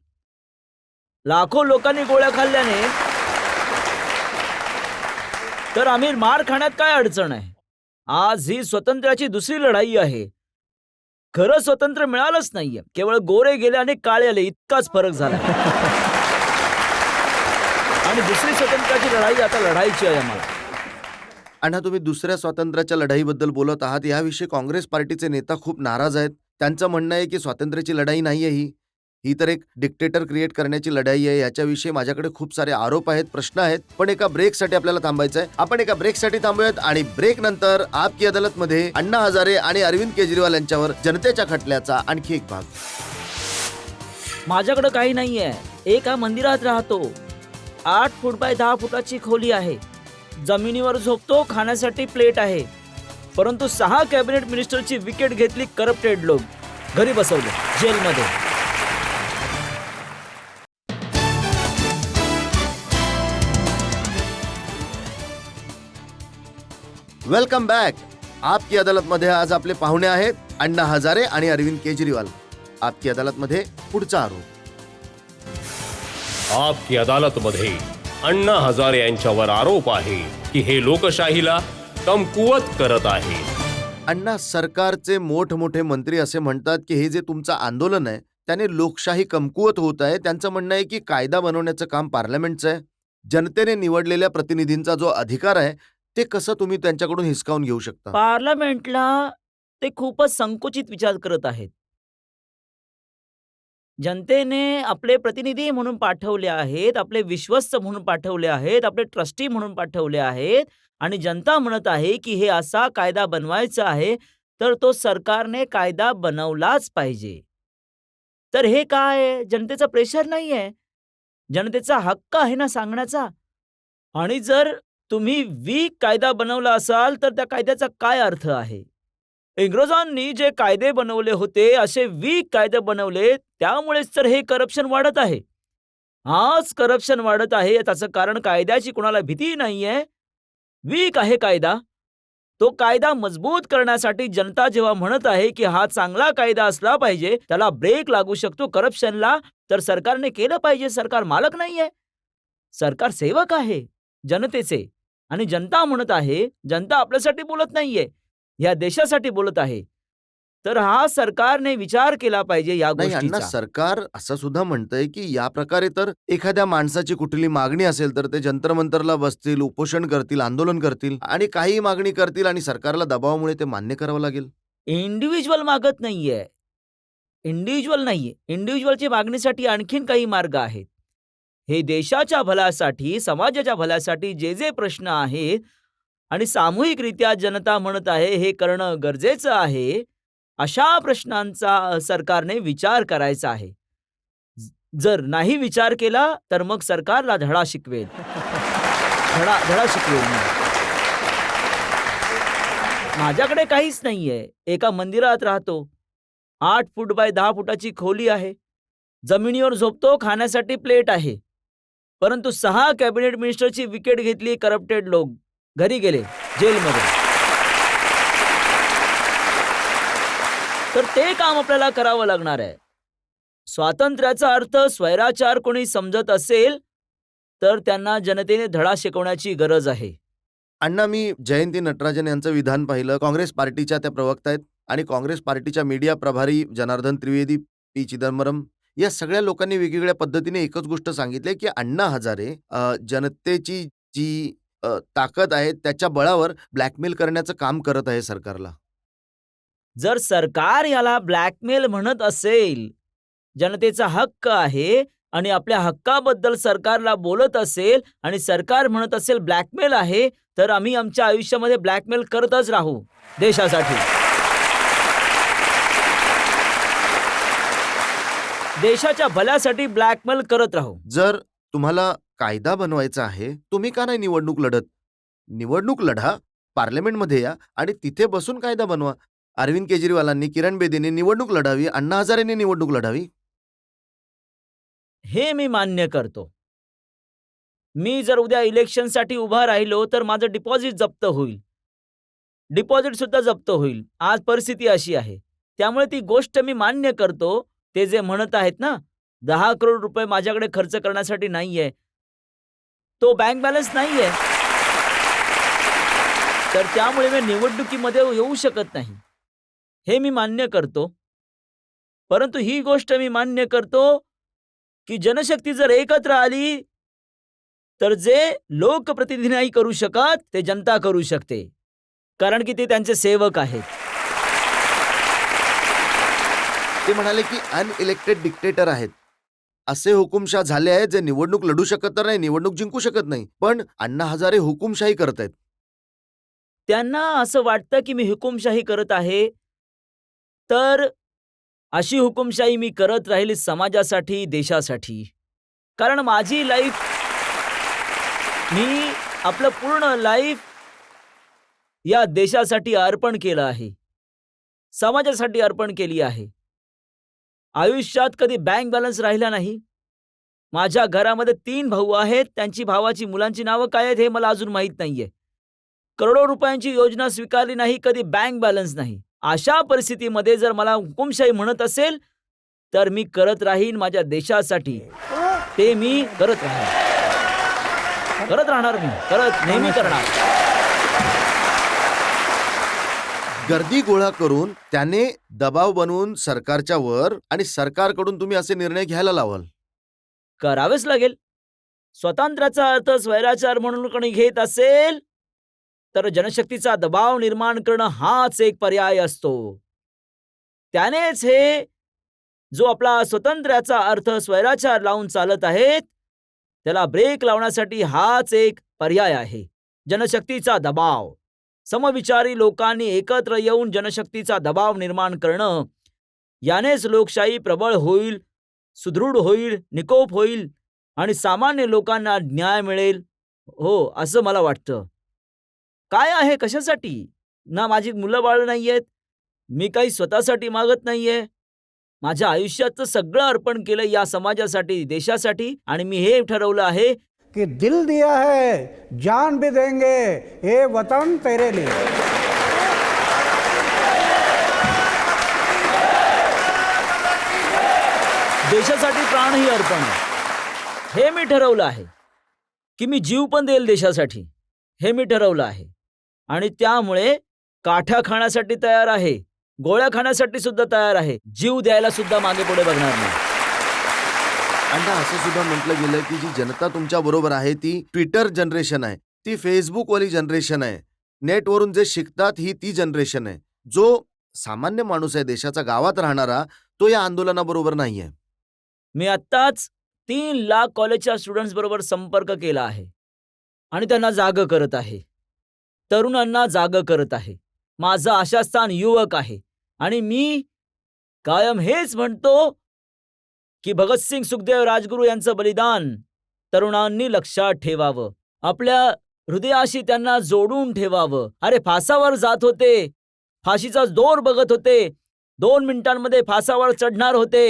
लाखो लोकांनी गोळ्या खाल्ल्याने तर आम्ही मार खाण्यात काय अडचण आहे? आज ही स्वातंत्र्याची दुसरी लढाई आहे. खरं स्वातंत्र्य मिळालंच नाहीये. केवळ गोरे गेले आणि काळे आले इतकाच फरक झाला. आणि दुसरी स्वातंत्र्याची लढाई आता लढायची आहे आम्हाला. अण्णा तुम्ही दुसऱ्या स्वातंत्र्याच्या लढाईबद्दल बोलत आहात. याविषयी काँग्रेस पार्टीचे नेता खूप नाराज आहेत. त्यांचं म्हणणं आहे की स्वातंत्र्याची लढाई नाहीये ही तर एक डिक्टेटर क्रिएट करण्याची लढाई आहे. याच्याविषयी माझ्याकडे खूप सारे आरोप आहेत, प्रश्न आहेत. पण एका ब्रेकसाठी आपल्याला थांबायचं आहे. आपण एका ब्रेकसाठी थांबूयात आणि ब्रेक नंतर आपकी अदालतमध्ये अण्णा हजारे आणि अरविंद केजरीवाल यांच्यावर जनतेच्या खटल्याचा आणखी एक भाग. माझ्याकडे काही नाहीये. एका मंदिरात राहतो. 8 फूट बाय 10 फुटाची खोली आहे. जमिनीवर झोपतो. खाण्यासाठी प्लेट आहे. परंतु 6 कॅबिनेट मिनिस्टरची विकेट घेतली करप्टेड लोक. घरी बसवले जेलमध्ये. Welcome back. आपकी अदालतमध्ये आज आपले पाहुणे आहेत अण्णा हजारे आणि अरविंद केजरीवाल. आपकी अदालतमध्ये पुढचा आरोप. आपकी अदालतमध्ये अण्णा हजारे यांच्यावर आरोप आहे की हे लोकशाहीला कमकुवत करत आहे. अण्णा सरकारचे मोठमोठे मंत्री असे म्हणतात की हे जे तुमचं आंदोलन आहे त्याने लोकशाही कमकुवत होत आहे. त्यांचं म्हणणं आहे की कायदा बनवण्याचं काम पार्लमेंटचं आहे. जनतेने निवडलेल्या प्रतिनिधींचा जो अधिकार आहे ते कसं तुम्ही त्यांच्याकडून हिसकावून घेऊ शकता? पार्लमेंटला ते खूपच संकुचित विचार करत आहेत. जनतेने आपले प्रतिनिधी म्हणून पाठवले आहेत. आपले विश्वस्त म्हणून पाठवले आहेत. आपले ट्रस्टी म्हणून पाठवले आहेत. आणि जनता म्हणत आहे की हे असा कायदा बनवायचा आहे तर तो सरकारने कायदा बनवलाच पाहिजे. तर हे काय? जनतेचं प्रेशर नाहीये. जनतेचा हक्क आहे ना सांगण्याचा. आणि जर तुम्ही वीक कायदा बनवला असाल तर त्या कायद्याचा काय अर्थ आहे? इंग्रजांनी जे कायदे बनवले होते असे वीक कायदे बनवले त्यामुळेच तर हे करप्शन वाढत आहे. आज करप्शन वाढत आहे त्याचं कारण कायद्याची कोणाला भीती नाहीये. वीक आहे कायदा. तो कायदा मजबूत करण्यासाठी जनता जेव्हा म्हणत आहे की हा चांगला कायदा असला पाहिजे, त्याला ब्रेक लागू शकतो करप्शनला, तर सरकारने केलं पाहिजे. सरकार मालक नाहीये. सरकार सेवक आहे जनतेचे. आणि जनता म्हणत आहे, जनता आपल्यासाठी बोलत नाहीये, या देशासाठी बोलत आहे. तर हा सरकारने विचार केला पाहिजे या नाही अण्णा, गोष्टीचा. सरकार असं सुद्धा म्हणतंय की या प्रकारे तर एखाद्या माणसाची कुठली मागणी असेल तर ते जंतर मंतरला बसतील, उपोषण करतील, आंदोलन करतील आणि काही मागणी करतील आणि सरकारला दबावामुळे ते मान्य करावं लागेल. इंडिव्हिज्युअल मागत नाहीये. इंडिव्हिज्युअलची मागणीसाठी आणखीन काही मार्ग आहेत. हे देशाच्या भल्यासाठी, समाजाच्या भल्यासाठी जे जे प्रश्न आहेत आणि सामूहिकरित्या जनता म्हणत आहे हे करणं गरजेचं आहे, अशा प्रश्नांचा सरकारने विचार करायचा आहे. जर नाही विचार केला तर मग सरकारला धडा शिकवेल. धडा शिकवेल मी. माझ्याकडे काहीच नाहीये. एका मंदिरात राहतो. 8 फूट बाय 10 फुटाची खोली आहे. जमिनीवर झोपतो. खाण्यासाठी प्लेट आहे. परंतु 6 कॅबिनेट मिनिस्टरची विकेट घेतली करप्टेड लोक. घरी गेले जेलमध्ये. तर ते काम आपल्याला करावं लागणार आहे. स्वातंत्र्याचा अर्थ स्वैराचार कोणी समजत असेल तर त्यांना जनतेने धडा शिकवण्याची गरज आहे. अण्णा, मी जयंती नटराजन यांचं विधान पाहिलं. काँग्रेस पार्टीच्या त्या प्रवक्ता आहेत आणि काँग्रेस पार्टीच्या मीडिया प्रभारी जनार्दन त्रिवेदी पी चिदंबरम या सगळ्या लोकांनी वेगवेगळ्या पद्धतीने एकच गोष्ट सांगितली की अण्णा हजारे जनतेची जी ताकद आहे त्याच्या बळावर ब्लॅकमेल करण्याचं काम करत आहे सरकारला. जर सरकार याला ब्लॅकमेल म्हणत असेल, जनतेचा हक्क आहे आणि आपल्या हक्काबद्दल सरकारला बोलत असेल आणि सरकार म्हणत असेल ब्लॅकमेल आहे, तर आम्ही आमच्या आयुष्यामध्ये ब्लॅकमेल करतच राहू देशासाठी. देशाच्या भल्यासाठी ब्लॅकमेल करत राहू. जर तुम्हाला कायदा बनवायचा आहे, तुम्ही का नाही निवडणूक लढत? निवडणूक लढा, पार्लमेंटमध्ये या आणि तिथे बसून कायदा बनवा. अरविंद केजरीवालांनी, किरण बेदींनी निवडणूक लढावी, अण्णा हजारेंनी निवडणूक लढावी. हे मी मान्य करतो. मी जर उद्या इलेक्शनसाठी उभा राहिलो तर माझं डिपॉझिट जप्त होईल. डिपॉझिट सुद्धा जप्त होईल. आज परिस्थिती अशी आहे. त्यामुळे ती गोष्ट मी मान्य करतो. ते जे म्हणत आहेत ना, 10 करोड रुपये माझ्याकडे खर्च करण्यासाठी नाहीये. तो बँक बॅलन्स नाहीये. तर त्यामुळे मी निवडणुकीमध्ये येऊ शकत नाही. हे मी मान्य करतो. परंतु ही गोष्ट मी मान्य करतो की जनशक्ती जर एकत्र आली तर जे लोकप्रतिनिधी नाही करू शकत ते जनता करू शकते. कारण की ते त्यांचे सेवक आहेत. ते म्हणाले की अनइलेक्टेड डिक्टेटर आहेत. असे हुकुमशाह झाले आहेत जे निवडणूक लढू शकत तर नाही, निवडणूक जिंकू शकत नाही, पण अण्णा हजारे हुकुमशाही करत आहेत. त्यांना असं वाटतं की मी हुकुमशाही करत आहे, तर अशी हुकुमशाही मी करत राहील समाजासाठी, देशासाठी. कारण माझी लाईफ, मी आपलं पूर्ण लाईफ या देशासाठी अर्पण केलं आहे, समाजासाठी अर्पण केली आहे. आयुष्यात कधी बँक बॅलन्स राहिला नाही. माझ्या घरामध्ये 3 भाऊ आहेत. त्यांची भावाची मुलांची नावं काय आहेत हे मला अजून माहीत नाहीये. करोडो रुपयांची योजना स्वीकारली नाही, कधी बँक बॅलन्स नाही. अशा परिस्थितीमध्ये जर मला हुकुमशाही म्हणत असेल तर मी करत राहीन माझ्या देशासाठी. ते मी करत राहणार. मी नेहमी करणार. गर्दी गोळा करून त्याने दबाव बनवून सरकारच्या वर आणि सरकारकडून तुम्ही असे निर्णय घ्यायला लावाल. करावेच लागेल. स्वातंत्र्याचा अर्थ स्वैराचार म्हणून कोणी घेत असेल तर जनशक्तीचा दबाव निर्माण करणं हाच एक पर्याय असतो. त्यानेच हे जो आपला स्वातंत्र्याचा अर्थ स्वैराचार लावून चालत आहेत त्याला ब्रेक लावण्यासाठी हाच एक पर्याय आहे. जनशक्तीचा दबाव. समविचारी लोकांनी एकत्र येऊन जनशक्तीचा दबाव निर्माण करणं, यानेच लोकशाही प्रबळ होईल, सुदृढ होईल, निकोप होईल आणि सामान्य लोकांना न्याय मिळेल. हो, असं मला वाटतं. काय आहे, कशासाठी? ना माझी मुलं बाळ नाहीयेत, मी काही स्वतःसाठी मागत नाहीये. माझ्या आयुष्याचं सगळं अर्पण केलं या समाजासाठी, देशासाठी. आणि मी हे ठरवलं आहे कि दिल दिया है, जान भी देंगे, ये वतन तेरे लिए. देशासाठी प्राणही अर्पण आहे. हे मी ठरवलं आहे की मी जीव पण देईल देशासाठी. हे मी ठरवलं आहे. आणि त्यामुळे काठ्या खाण्यासाठी तयार आहे, गोळ्या खाण्यासाठी सुद्धा तयार आहे, जीव द्यायला सुद्धा मागे पुढे बघणार नाही. अण्णा, असं सुद्धा म्हटलं गेलं की जी जनता तुमच्या बरोबर आहे ती ट्विटर जनरेशन आहे, ती फेसबुकवाली जनरेशन आहे, नेटवरून जे शिकतात ही ती जनरेशन आहे. जो सामान्य माणूस आहे, देशाचा गावात राहणारा, तो या आंदोलनाबरोबर नाहीये. मी आत्ताच 3 लाख कॉलेजच्या स्टुडंट्स बरोबर संपर्क केला आहे आणि त्यांना जागं करत आहे. तरुणांना जागं करत आहे. माझं आशास्थान युवक आहे आणि मी कायम हेच म्हणतो की भगतसिंग, सुखदेव, राजगुरू यांचं बलिदान तरुणांनी लक्षात ठेवावं. आपल्या हृदयाशी त्यांना जोडून ठेवावं. अरे, फासावर जात होते, फाशीचा दोर बघत होते, 2 मिनिटांमध्ये फासावर चढणार होते.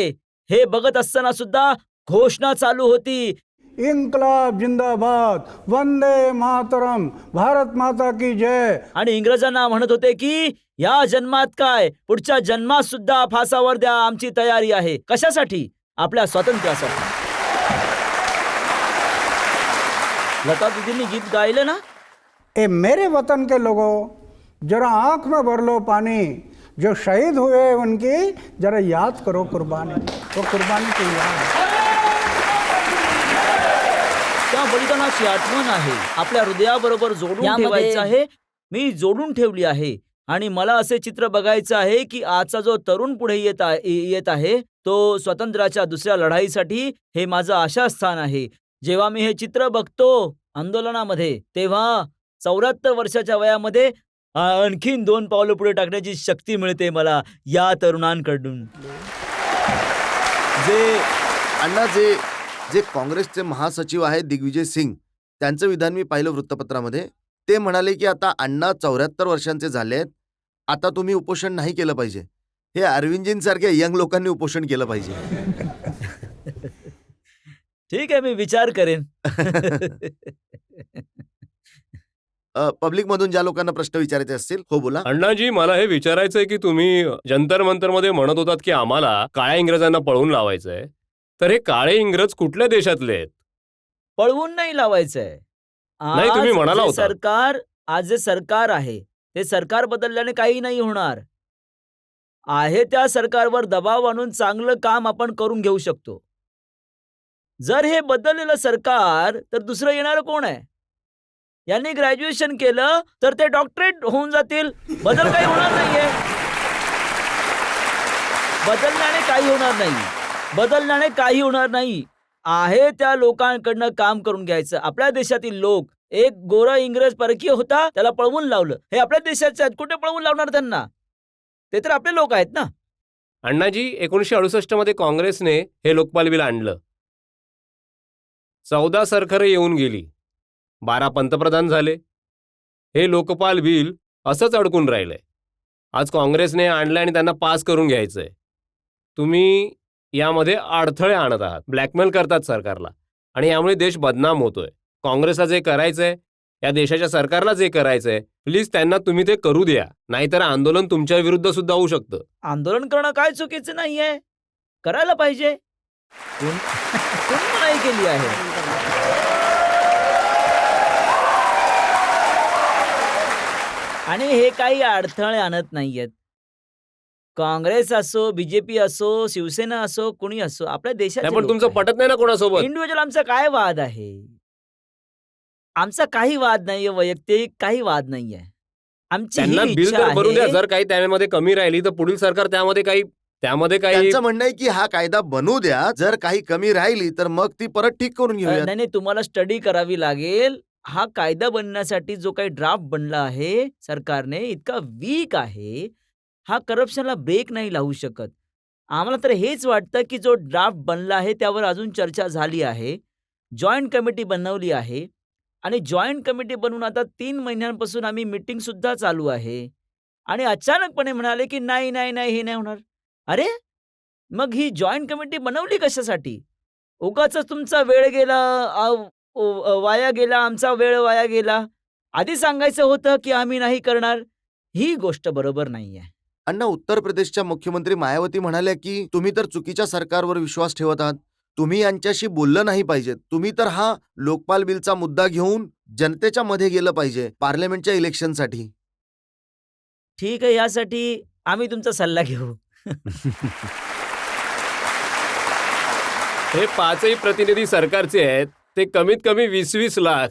हे बघत असताना सुद्धा घोषणा चालू होती, इन्कलाब जिंदाबाद, वंदे मातरम, भारत माता की जय. आणि इंग्रजांना म्हणत होते की या जन्मात काय, पुढच्या जन्मात सुद्धा फासावर द्या, आमची तयारी आहे. कशासाठी? आपल्या स्वातंत्र्यासाठी. लता दीदींनी गीत गायलं ना, ए मेरे वतन के लोगों, जरा आंख में भर लो पानी, जो शहीद हुए उनकी जरा याद करो कुर्बानी, वो कुर्बानी की याद। त्या बलिदानाची आठवण आहे, आपल्या हृदयाबरोबर जोडून यामध्ये- ठेवायचं आहे. मी जोडून ठेवली आहे आणि मला असे चित्र बघायचं आहे की आजचा जो तरुण पुढे येत आहे तो स्वातंत्र्याच्या दुसऱ्या लढाईसाठी हे माझं आशास्थान आहे. जेव्हा मी हे चित्र बघतो आंदोलनामध्ये, तेव्हा 74 वर्षाच्या वयामध्ये आणखीन 2 पावलं पुढे टाकण्याची शक्ती मिळते मला या तरुणांकडून. जे अण्णा, जे जे काँग्रेसचे महासचिव आहेत दिग्विजय सिंग, त्यांचं विधान मी पाहिलं वृत्तपत्रामध्ये. ते म्हणाले की आता अण्णा 74 वर्षांचे झालेत, आता तुम्ही उपोषण नाही केलं पाहिजे. हे अरविंदजींसारख्या यंग लोकांनी उपोषण केलं पाहिजे. ठीक आहे, मी विचार करेन. पब्लिक मधून ज्या लोकांना प्रश्न विचारायचे असतील, हो बोला. अण्णाजी, मला हे विचारायचंय की तुम्ही जंतर मंतरमध्ये म्हणत होतात की आम्हाला काळ्या इंग्रजांना पळवून लावायचंय, तर हे काळे इंग्रज कुठल्या देशातले आहेत? पळवून नाही लावायचंय. नाही, तुम्ही आज म्हणाला जे होता. आज जे सरकार आहे ते सरकार बदलल्याने काही नाही होणार आहे. त्या सरकारवर दबाव आणून चांगलं काम आपण करून घेऊ शकतो. जर हे बदललेलं सरकार, तर दुसरं येणार कोण आहे? यांनी ग्रॅज्युएशन केलं तर ते डॉक्टरेट होऊन जातील. बदल काही होणार नाहीये. बदलण्याने काही होणार नाही. आहे त्या लोकांकडनं काम करून घ्यायचं. आपल्या देशातील लोक, एक गोरा इंग्रज परकीय होता, त्याला पळवून लावलं. हे आपल्या देशाचे आहेत, कुठे पळवून लावणार त्यांना? ते तर आपले लोक आहेत ना. अण्णाजी, 1968 मध्ये काँग्रेसने हे लोकपाल बिल आणलं. 14 सरकारे येऊन गेली, 12 पंतप्रधान झाले. हे लोकपाल बिल असंच अडकून राहिलंय. आज काँग्रेसने आणलं आणि त्यांना पास करून घ्यायचंय. तुम्ही यामध्ये अडथळे आणत आहात, ब्लॅकमेल करतात सरकारला, आणि यामुळे देश बदनाम होतोय. काँग्रेसला जे करायचंय, या देशाच्या सरकारला जे करायचंय, प्लीज त्यांना तुम्ही ते करू द्या, नाहीतर आंदोलन तुमच्या विरुद्ध सुद्धा होऊ शकतं. आंदोलन करणं काय चुकीचं नाहीये, करायला पाहिजे. कोण मनाई केली आहे? आणि हे काही अडथळे आणत नाहीयेत. काँग्रेस असो, बीजेपी असो, शिवसेना असो, कोणी असो, आपल्या देशात नाही, पण तुमचं पटत नाही ना कोणासोबत. इंडिव्हिज्युअल आमचा काय वाद आहे? आमचा काही वाद नाहीये, वैयक्तिक काही वाद नाहीये. आमची ही त्यांना बिल इच्छा तर भरून द्या. आहे. जर काही त्यामध्ये कमी राहिली तर पुढील सरकार त्यामध्ये काही त्यांचं म्हणणं आहे की हा कायदा बनवू द्या, जर काही कमी राहिली तर मग ती परत ठीक करून घेऊया. नाही, तुम्हाला स्टडी करावी लागेल. हा कायदा बनण्यासाठी जो काही ड्राफ्ट बनला आहे सरकारने, इतका वीक आहे. हा करप्शनला ब्रेक नाही लावू शकत. आम्हाला तर हेच वाटतं की जो ड्राफ्ट बनला आहे त्यावर अजून चर्चा झाली आहे. जॉईंट कमिटी बनवली आहे आणि जॉईंट कमिटी बनवून आता 3 महिन्यांपासून आम्ही मीटिंग सुद्धा चालू आहे. आणि अचानकपणे म्हणाले की नाही हे नाही होणार. अरे, मग ही जॉईंट कमिटी बनवली कशासाठी? उगाचच तुमचा वेळ गेला, वाया गेला, आमचा वेळ वाया गेला. आधी सांगायचं होतं की आम्ही नाही करणार. ही गोष्ट बरोबर नाहीये. अण्णा, उत्तर प्रदेशच्या मुख्यमंत्री मायावती म्हणाल्या की तुम्ही तर चुकीच्या सरकारवर विश्वास ठेवत आहात, तुम्ही यांच्याशी बोललं नाही पाहिजे, तुम्ही तर हा लोकपाल बिलचा मुद्दा घेऊन जनतेच्या मध्ये गेलं पाहिजे पार्लमेंटच्या इलेक्शनसाठी. ठीक आहे, यासाठी आम्ही तुमचा सल्ला घेऊ. हे 5ही प्रतिनिधी सरकारचे आहेत. ते कमीत कमी 20-20 लाख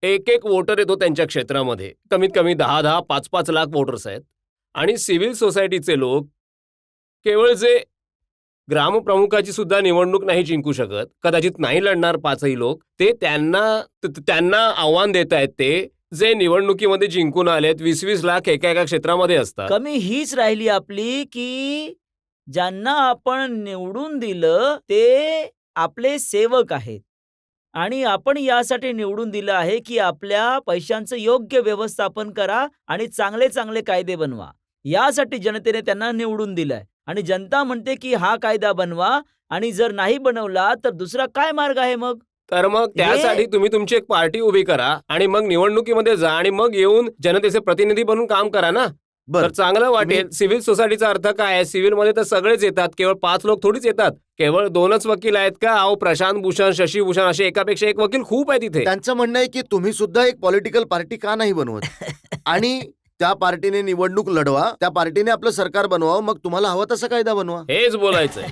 एक वोटर येतो त्यांच्या क्षेत्रामध्ये. कमीत कमी 10-10, 5-5 लाख वोटर्स आहेत. आणि सिव्हिल सोसायटीचे लोक केवळ जे ग्रामप्रमुखाची सुद्धा निवडणूक नाही जिंकू शकत, कदाचित नाही लढणार 5ही लोक, ते त्यांना आव्हान देत आहेत. ते जे निवडणुकीमध्ये जिंकून आलेत, 20-20 लाख एका क्षेत्रामध्ये असतात. कमी हीच राहिली आपली की ज्यांना आपण निवडून दिलं ते आपले सेवक आहेत आणि आपण यासाठी निवडून दिलं आहे की आपल्या पैशांचं योग्य व्यवस्थापन करा आणि चांगले चांगले कायदे बनवा. यासाठी जनतेने त्यांना निवडून दिलंय आणि जनता म्हणते की हा कायदा बनवा, आणि जर नाही बनवला तर दुसरा काय मार्ग आहे मग? तर मग त्यासाठी तुम्ही तुमची एक पार्टी उभी करा आणि मग निवडणुकीमध्ये जा आणि मग येऊन जनतेचे प्रतिनिधी बनून काम करा ना. तर चांगलं वाटेल. सिव्हिल सोसायटीचा अर्थ काय आहे? सिव्हिल मध्ये तर सगळेच येतात, केवळ 5 लोक थोडीच येतात. केवळ 2च वकील आहेत का? अहो, प्रशांत भूषण, शशी भूषण असे एकापेक्षा एक वकील खूप आहेत इथे. त्यांचं म्हणणं आहे की तुम्ही सुद्धा एक पॉलिटिकल पार्टी का नाही बनवत आणि त्या पार्टीने निवडणूक लढवा, त्या पार्टीने आपलं सरकार बनवावं, मग तुम्हाला हवा तसा कायदा बनवा. हेच बोलायचंय.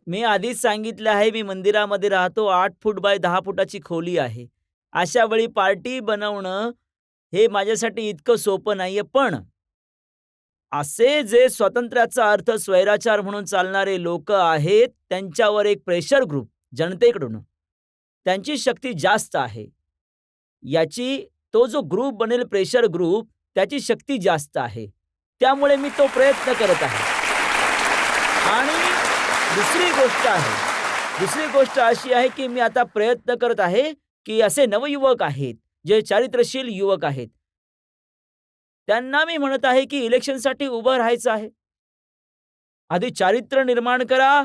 मी आधीच सांगितलं आहे, मी मंदिरामध्ये राहतो. 8 फूट बाय 10 फुटाची खोली आहे. अशा वेळी पार्टी बनवणं हे माझ्यासाठी इतकं सोपं नाहीये. पण असे जे स्वातंत्र्याचा अर्थ स्वैराचार म्हणून चालणारे लोक आहेत, त्यांच्यावर एक प्रेशर ग्रुप जनतेकडून, त्यांची शक्ती जास्त आहे. याची तो जो ग्रुप बनेल, प्रेशर ग्रुप, त्याची शक्ती जास्त आहे. त्यामुळे मी तो प्रयत्न करत आहे. आणि दुसरी गोष्ट अशी आहे की मी आता प्रयत्न करत आहे की असे नवयुवक आहेत, जे चारित्र्यशील युवक आहेत, त्यांना मी म्हणत आहे की इलेक्शनसाठी उभं राहायचं आहे. आधी चारित्र्य निर्माण करा,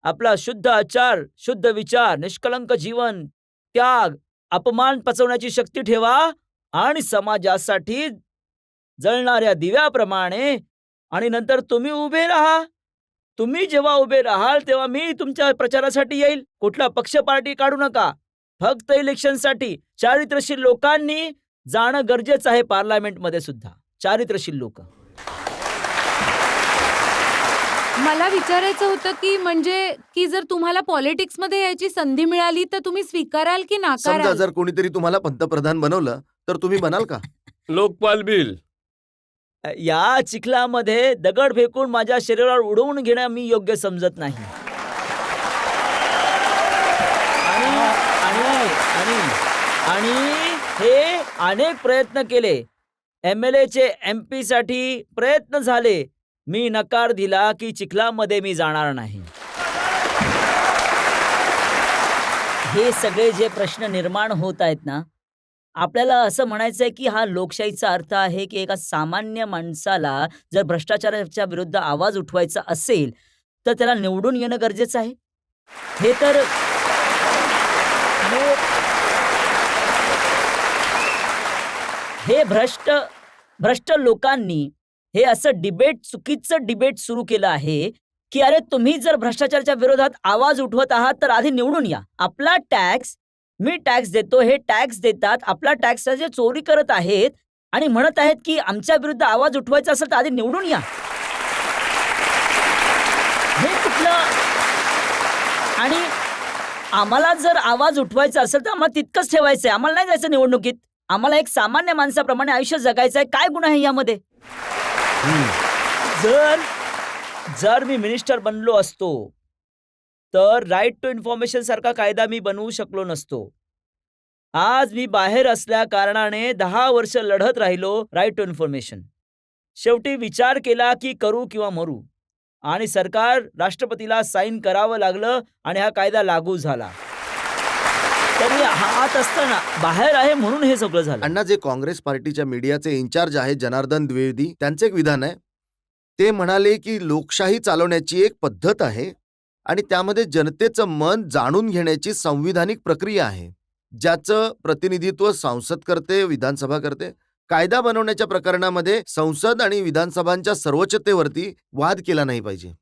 आपला शुद्ध आचार, शुद्ध विचार, निष्कलंक जीवन, त्याग, अपमान पचवण्याची शक्ती ठेवा आणि समाजासाठी जळणाऱ्या दिव्याप्रमाणे, आणि नंतर तुम्ही उभे राहा. तुम्ही जेव्हा उभे राहाल तेव्हा मी तुमच्या प्रचारासाठी येईल. कुठला पक्ष पार्टी काढू नका. फक्त इलेक्शनसाठी चारित्र्यशील लोकांनी जाणं गरजेचं आहे. पार्लमेंटमध्ये सुद्धा चारित्र्यशील लोक. मला विचारायचं होतं की जर तुम्हाला पॉलिटिक्समध्ये यायची संधी मिळाली तर तुम्ही स्वीकाराल की समजा नाकाराल? जर कोणीतरी तुम्हाला पंतप्रधान बनवलं तर तुम्ही बनाल का? लोकपाल बिल. या चिखलामध्ये दगड फेकून माझ्या शरीरावर उडवून घेणं मी योग्य समजत नाही. आणि हे अनेक प्रयत्न केले. MLAचे MP साठी प्रयत्न झाले. मी नकार दिला की चिखलामध्ये मी जाणार नाही. हे सगळे जे प्रश्न निर्माण होत आहेत ना, आपल्याला असं म्हणायचं आहे की हा लोकशाहीचा अर्थ आहे की एका सामान्य माणसाला जर भ्रष्टाचाराच्या विरुद्ध आवाज उठवायचा असेल तर त्याला निवडून येणं गरजेचं आहे. हे तर हे भ्रष्ट लोकांनी हे असं चुकीचं डिबेट सुरू केलं आहे की अरे तुम्ही जर भ्रष्टाचाराच्या विरोधात आवाज उठवत आहात तर आधी निवडून या. आपला टॅक्स, मी टॅक्स देतो, हे टॅक्स देतात, आपला टॅक्स जे चोरी करत आहेत आणि म्हणत आहेत की आमच्या विरुद्ध आवाज उठवायचा असेल तर आधी निवडून या. हे कुठलं? आणि आम्हाला जर आवाज उठवायचा असेल तर आम्हाला तितकंच ठेवायचंय. आम्हाला नाही जायचं निवडणुकीत. आम्हाला एक सामान्य माणसाप्रमाणे आयुष्य जगायचं आहे. काय गुन्हा आहे यामध्ये? जर मी मिनिस्टर बनलो असतो तर राईट टू इन्फॉर्मेशन सारखा कायदा मी बनवू शकलो नसतो. आज मी बाहेर असल्या कारणाने 10 वर्ष लढत राहिलो राईट टू इन्फॉर्मेशन. शेवटी विचार केला की करू किंवा मरू, आणि सरकार राष्ट्रपतीला साईन करावं लागलं आणि हा कायदा लागू झाला. तरी हात असताना बाहेर आहे म्हणून हे सगळं झालं. अण्णा, जे काँग्रेस पार्टीच्या मीडियाचे इन्चार्ज आहेत जनार्दन द्विवेदी, त्यांचे एक विधान आहे. ते म्हणाले की लोकशाही चालवण्याची एक पद्धत आहे आणि त्यामध्ये जनतेचं मन जाणून घेण्याची संविधानिक प्रक्रिया आहे, ज्याचं प्रतिनिधित्व संसद करते, विधानसभा करते. कायदा बनवण्याच्या प्रकरणामध्ये संसद आणि विधानसभांच्या सर्वोच्चतेवरती वाद केला नाही पाहिजे.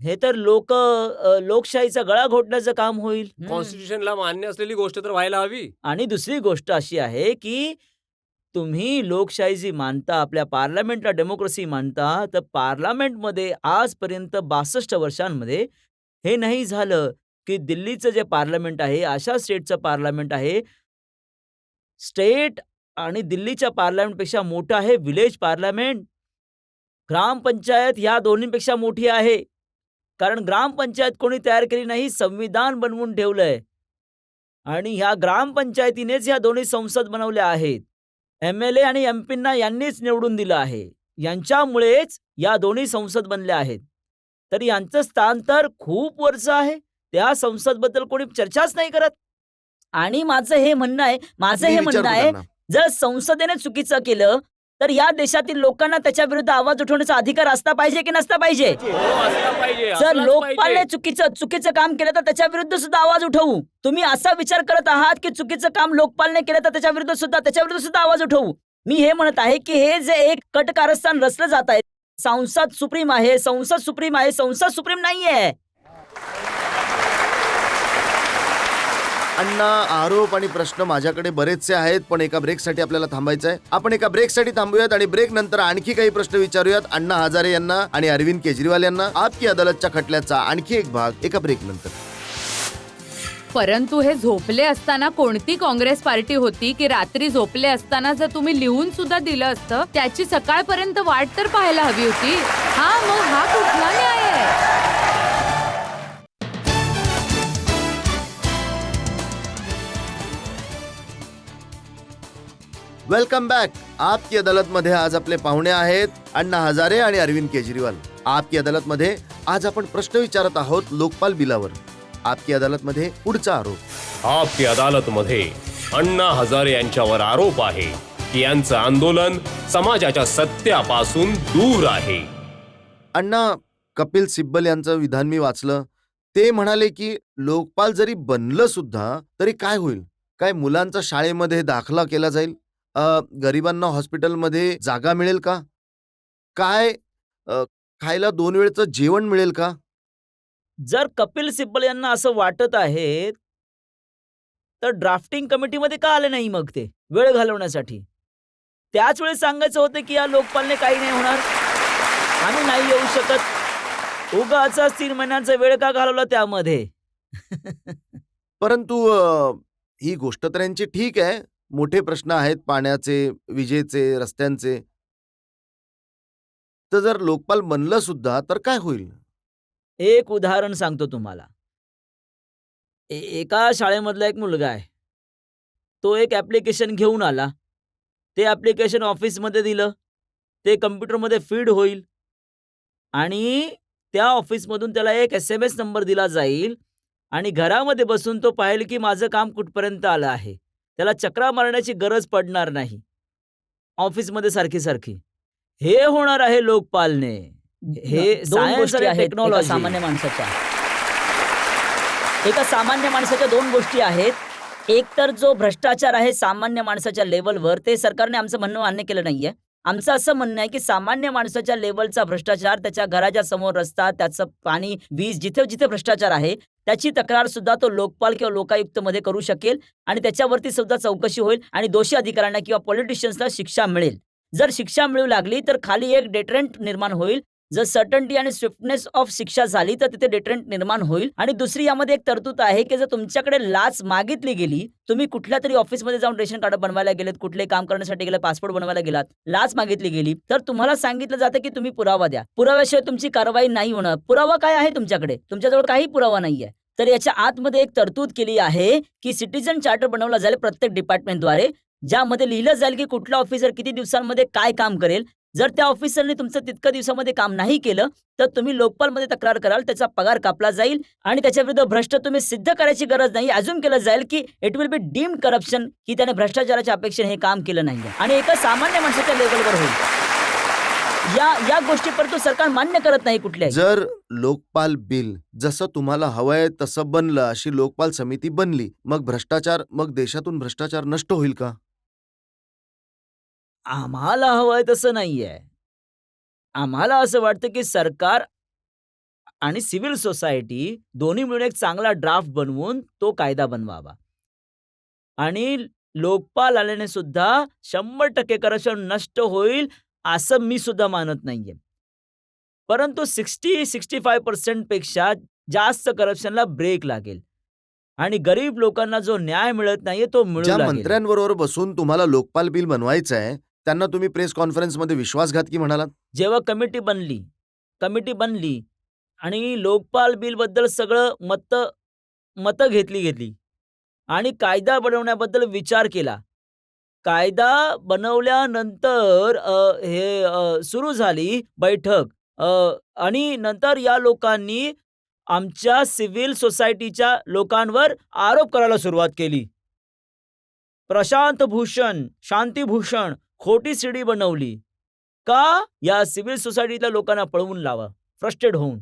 हे तर लोकशाहीचा गळा घोटण्याचं काम होईल. कॉन्स्टिट्यूशनला मान्य असलेली गोष्ट तर व्हायला हवी. आणि दुसरी गोष्ट अशी आहे की तुम्ही लोकशाही जी मानता, आपल्या पार्लमेंटला डेमोक्रेसी मानता, तर पार्लमेंटमध्ये आजपर्यंत 62 वर्षांमध्ये हे नाही झालं की दिल्लीचं जे पार्लमेंट आहे, अशा स्टेटचं पार्लमेंट आहे, स्टेट आणि दिल्लीच्या पार्लमेंटपेक्षा मोठं आहे विलेज पार्लमेंट. ग्रामपंचायत ह्या दोन्हीपेक्षा मोठी आहे. कारण ग्रामपंचायत कोणी तयार केली नाही, संविधान बनवून ठेवलंय. आणि ह्या ग्रामपंचायतीनेच ह्या दोन्ही संसद बनवल्या आहेत. MLA आणि MPंना यांनीच निवडून दिलं आहे. यांच्यामुळेच या दोन्ही संसद बनल्या आहेत. तर यांचं स्थान तर खूप वरचं आहे. त्या संसदबद्दल कोणी चर्चाच नाही करत. आणि माझं हे म्हणणं आहे जर संसदेने चुकीचं केलं तर या देशातील लोकांना त्याच्या विरुद्ध आवाज उठवण्याचा अधिकार असला पाहिजे की नसला पाहिजे? जर लोकपालने चुकीचं काम केलं तर त्याच्या विरुद्ध सुद्धा आवाज उठवू. तुम्ही असा विचार करत आहात की चुकीचं काम लोकपालने केलं तर त्याच्या विरुद्ध सुद्धा आवाज उठवू. मी हे म्हणत आहे की हे जे एक कट कारस्थान रचलं जात आहे, संसद सुप्रीम आहे, संसद सुप्रीम नाहीये. अण्णा, आरोप आणि प्रश्न माझ्याकडे बरेचसे आहेत, पण एका ब्रेकसाठी आपल्याला थांबायचं आहे. आपण एका ब्रेकसाठी थांबूयात आणि ब्रेक नंतर आणखी काही प्रश्न विचारूयात अण्णा हजारे यांना आणि अरविंद केजरीवाल यांना. आपकी अदालतच्या खटल्याचा आणखी एक भाग एका ब्रेक नंतर. परंतु हे झोपले असताना कोणती काँग्रेस पार्टी होती की रात्री झोपले असताना जर तुम्ही लिहून सुद्धा दिलं असतं त्याची सकाळपर्यंत वाट तर पाहायला हवी होती. मग हा कुठला न्याय आहे? Welcome back. आपकी अदालत मध्ये आज आपले पाहुणे आहेत अण्णा हजारे आणि अरविंद केजरीवाल. आपकी अदालत मध्ये आज आपण प्रश्न विचारत आहोत लोकपाल बिलावर. आपकी अदालत मध्ये पुढचा आरोप. आपकी अदालतमध्ये अण्णा हजारे यांच्यावर आरोप आहे की यांचं आंदोलन समाजाच्या सत्यापासून दूर आहे. अण्णा, कपिल सिब्बल यांचं विधान मी वाचलं. ते म्हणाले की लोकपाल जरी बनलं सुद्धा तरी काय होईल? काय मुलांचा शाळेमध्ये दाखला केला जाईल? गरिबांना हॉस्पिटलमध्ये जागा मिळेल का? काय खायला 2 वेळचं जेवण मिळेल का? जर कपिल सिब्बल यांना असं वाटत आहे तर ड्राफ्टिंग कमिटीमध्ये का आले नाही मग ते वेळ घालवण्यासाठी? त्याच वेळी सांगायचं होतं की या लोकपालने काही नाही होणार, आम्ही नाही येऊ शकत. उगाचच 3 महिन्यांचा वेळ का घालवला त्यामध्ये? परंतु ही गोष्ट तर यांची ठीक आहे. मोठे प्रश्न आहेत पाण्याचे, विजेचे, रस्त्यांचे. तर जर लोकपाल बनलं सुद्धा तर काय होईल? एक उदाहरण सांगतो तुम्हाला. एका शाळेमधला एक मुलगा आहे. तो एक ॲप्लिकेशन घेऊन आला. ते ॲप्लिकेशन ऑफिसमध्ये दिलं. ते कम्प्युटरमध्ये फीड होईल आणि त्या ऑफिसमधून त्याला एक SMS नंबर दिला जाईल आणि घरामध्ये बसून तो पाहिल की माझं काम कुठपर्यंत आलं आहे. त्याला चक्रा मारण्याची गरज पडणार नाही ऑफिसमध्ये सारखी. हे होणार आहे लोकपालने. हे 2 सायन्स गोष्टी आणि आहेत एका टेक्नॉलॉजी. सामान्य माणसाच्या. एका सामान्य माणसाच्या 2 गोष्टी आहेत. एक तर जो भ्रष्टाचार आहे सामान्य माणसाच्या लेवलवर, ते सरकारने आमचं म्हणणं मान्य केलं नाहीये. आमचं असं म्हणणं आहे की सामान्य माणसाच्या लेवलचा भ्रष्टाचार, त्याच्या घराच्या समोर रस्ता, त्याचं पाणी, वीज, जिथे जिथे भ्रष्टाचार आहे त्याची तक्रार सुद्धा तो लोकपाल किंवा लोकायुक्तमध्ये करू शकेल आणि त्याच्यावरती सुद्धा चौकशी होईल आणि दोषी अधिकाऱ्यांना किंवा पॉलिटिशियन्सला शिक्षा मिळेल. जर शिक्षा मिळू लागली तर खाली एक डेटरंट निर्माण होईल. जर सर्टन्टी आणि स्विफ्टनेस ऑफ शिक्षा झाली तर तिथे डेटरंट निर्माण होईल. आणि दुसरी यामध्ये एक तरतूद आहे की जर तुमच्याकडे लाच मागितली गेली, तुम्ही कुठल्या तरी ऑफिसमध्ये जाऊन रेशन कार्ड बनवायला गेलेत, कुठले काम करण्यासाठी गेला, पासपोर्ट बनवायला गेलात, लाच मागितली गेली तर तुम्हाला सांगितलं जातं की तुम्ही पुरावा द्या. पुराव्याशिवाय तुमची कारवाई नाही होणार. पुरावा काय आहे तुमच्याकडे? तुमच्याजवळ काही पुरावा नाहीये. तर याच्या आतमध्ये एक तरतूद केली आहे की सिटीजन चार्टर बनवला जाईल प्रत्येक डिपार्टमेंटद्वारे, ज्यामध्ये लिहिलं जाईल की कुठला ऑफिसर किती दिवसांमध्ये काय काम करेल. जर त्या ऑफिसरने तुमचं तितक्या दिवसामध्ये काम नाही केलं तर तुम्ही लोकपालमध्ये तक्रार कराल, त्याचा पगार कापला जाईल आणि त्याच्याविरुद्ध भ्रष्ट तुम्ही सिद्ध करायची गरज नाही. अजून केलं जाईल की it will be deemed corruption, की त्याने भ्रष्टाचाराच्या अपेक्षेने हे काम केलं नाही आणि एका सामान्य माणसाच्या लेवलवर होईल. या गोष्टी परंतु सरकार मान्य करत नाही कुठल्याही. जर लोकपाल बिल जसं तुम्हाला हवंय तसं बनलं, अशी लोकपाल समिती बनली, मग देशातून भ्रष्टाचार नष्ट होईल का? आम्हाला हवंय तसं नाहीये. आम्हाला असं वाटतं की सरकार आणि सिव्हिल सोसायटी दोन्ही मिळून एक चांगला ड्राफ्ट बनवून तो कायदा बनवावा आणि लोकपाल आल्याने सुद्धा 100% करप्शन नष्ट होईल असं मी सुद्धा मानत नाहीये. परंतु 60-65% पेक्षा जास्त करप्शनला ब्रेक लागेल आणि गरीब लोकांना जो न्याय मिळत नाहीये तो मिळू ज्या लागेल. मंत्र्यांबरोबर बसून तुम्हाला लोकपाल बिल बनवायचं आहे त्यांना तुम्ही प्रेस कॉन्फरन्समध्ये विश्वासघातकी म्हणालात. जेव्हा कमिटी बनली आणि लोकपाल बिल बद्दल सगळं मतं घेतली आणि कायदा बनवण्याबद्दल विचार केला. कायदा बनवल्यानंतर सुरू झाली बैठक आणि नंतर या लोकांनी आमच्या सिव्हिल सोसायटीच्या लोकांवर आरोप करायला सुरुवात केली. प्रशांत भूषण, शांती भूषण खोटी सीडी बनवली. का? या सिव्हिल सोसायटीतल्या लोकांना पळवून लावा, फ्रस्ट्रेट होऊन.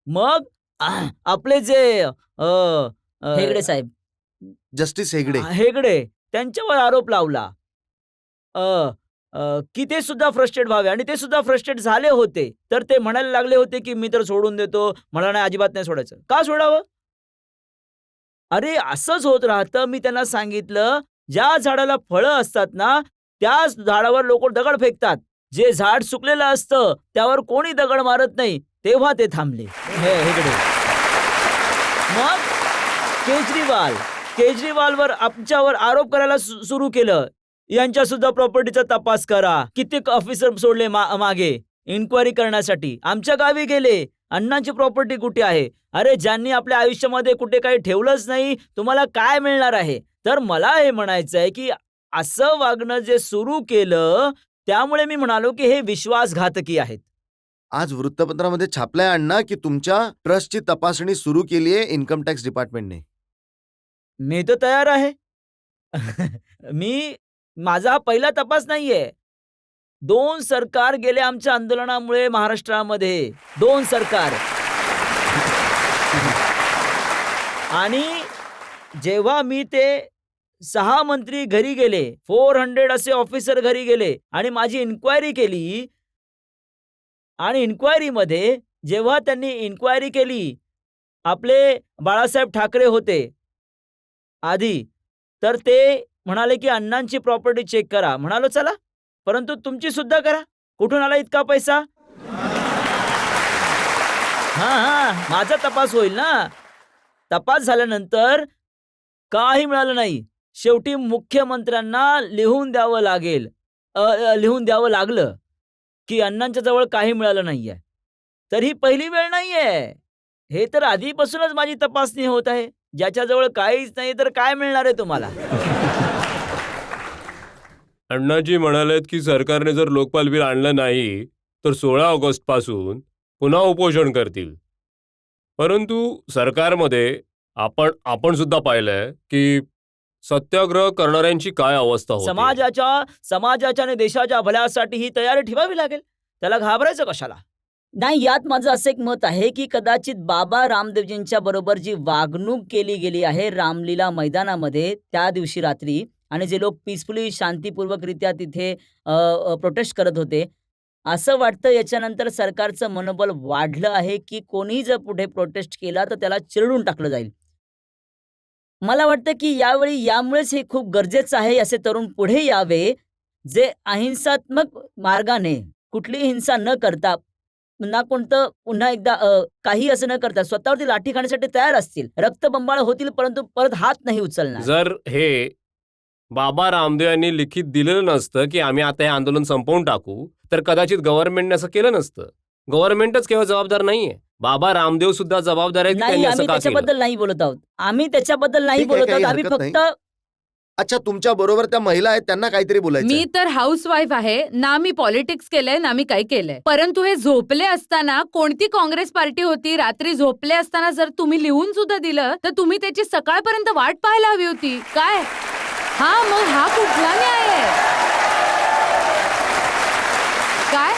मग आपले जे हेगडे साहेब, जस्टिस हेगडे त्यांच्यावर आरोप लावला की ते सुद्धा फ्रस्ट्रेट व्हावे आणि ते सुद्धा फ्रस्ट्रेट झाले होते. तर ते म्हणायला लागले होते की मी तर सोडून देतो, मला नाही, अजिबात नाही सोडायचं. का सोडावं? अरे असंच होत राहतं. मी त्यांना सांगितलं, ज्या झाडाला फळं असतात ना, त्याच झाडावर लोक दगड फेकतात. जे झाड सुकलेलं असतं त्यावर कोणी दगड मारत नाही. तेव्हा ते थांबले. इकडे मग केजरीवालवर आमच्यावर आरोप करायला सुरू केलं. यांच्या सुद्धा प्रॉपर्टीचा तपास करा. कित्येक ऑफिसर सोडले मागे इन्क्वायरी करण्यासाठी. आमच्या गावी गेले. अण्णांची प्रॉपर्टी कुठे आहे? अरे ज्यांनी आपल्या आयुष्यामध्ये कुठे काही ठेवलंच नाही, तुम्हाला काय मिळणार आहे? तर मला हे म्हणायचं आहे की असं वागणं जे सुरू केलं, त्यामुळे मी म्हणालो की हे विश्वासघातकी आहेत. आज वृत्तपत्रामध्ये छापलाय अण्णा की तुमच्या ट्रस्टची तपासणी सुरू केली आहे इन्कम टॅक्स डिपार्टमेंटने. मी तर तयार आहे. माझा हा पहिला तपास नाहीये. 2 सरकार गेले आमच्या आंदोलनामुळे महाराष्ट्रामध्ये. 2 सरकार. आणि जेव्हा मी ते 6 मंत्री घरी गेले, 400 असे ऑफिसर घरी गेले आणि माझी इन्क्वायरी केली. आणि इन्क्वायरीमध्ये जेव्हा त्यांनी इन्क्वायरी केली, आपले बाळासाहेब ठाकरे होते आधी, तर ते म्हणाले की अण्णांची प्रॉपर्टी चेक करा. म्हणालो चला, परंतु तुमची सुद्धा करा. कुठून आला इतका पैसा? माझा तपास होईल ना. तपास झाल्यानंतर काही मिळालं नाही. शेवटी मुख्यमंत्र्यांना लिहून द्यावं लागलं की अण्णांच्या जवळ काही मिळालं नाहीये. तर ही पहिली वेळ नाहीये. हे तर आधीपासूनच माझी तपासणी होत आहे. ज्याच्याजवळ काहीच नाही तर काय मिळणार आहे तुम्हाला? अण्णाजी म्हणालेत की सरकारने जर लोकपाल बिल आणलं नाही तर 16 ऑगस्ट पासून पुन्हा उपोषण करतील. परंतु सरकारमध्ये आपण सुद्धा पाहिलंय की सत्याग्रह करणाऱ्यांची काय अवस्था होती. समाजाच्या आणि देशाच्या भल्यासाठी ही तयारी ठेवावी लागेल. त्याला घाबरायचं कशाला? नाही, यात माझं असं एक मत आहे की कदाचित बाबा रामदेवजींच्या बरोबर जी वागणूक केली गेली आहे रामलीला मैदानामध्ये त्या दिवशी रात्री, आणि जे लोक पीसफुली शांतीपूर्वकरित्या तिथे प्रोटेस्ट करत होते, असं वाटतं याच्यानंतर सरकारचं मनोबल वाढलं आहे की कोणीही जर पुढे प्रोटेस्ट केला तर त्याला चिरडून टाकलं जाईल. मला वाटतं की यामुळेच हे खूप गरजेचं आहे असे तरुण पुढे यावे, जे अहिंसात्मक मार्गाने कुठलीही हिंसा न करता, ना कोणतं पुन्हा एकदा काही असं न करता स्वतःवरती लाठी खाण्यासाठी तयार असतील. रक्तबंबाळ होतील परंतु परत हात नाही उचलणार. जर हे बाबा रामदेव यांनी लिखित दिलेलं नसतं की आम्ही आता हे आंदोलन संपवून टाकू, तर कदाचित गव्हर्नमेंटने असं केलं नसतं. गव्हर्नमेंटच केवळ जबाबदार नाहीये, बाबा रामदेव सुद्धा जबाबदार आहेत. नाही, आम्ही त्याच्याबद्दल नाही बोलत आहोत. आम्ही फक्त अच्छा, तुमच्या बरोबर त्या महिला आहेत, त्यांना काहीतरी बोलायचं. मी तर हाऊसवाईफ आहे ना. मी पॉलिटिक्स केलंय ना मी काही केलंय. परंतु हे झोपले असताना कोणती काँग्रेस पार्टी होती, रात्री झोपले असताना जर तुम्ही लिहून सुद्धा दिलं तर तुम्ही त्याची सकाळपर्यंत वाट पाहायला हवी होती काय? मग हा कुठला न्याय आहे काय?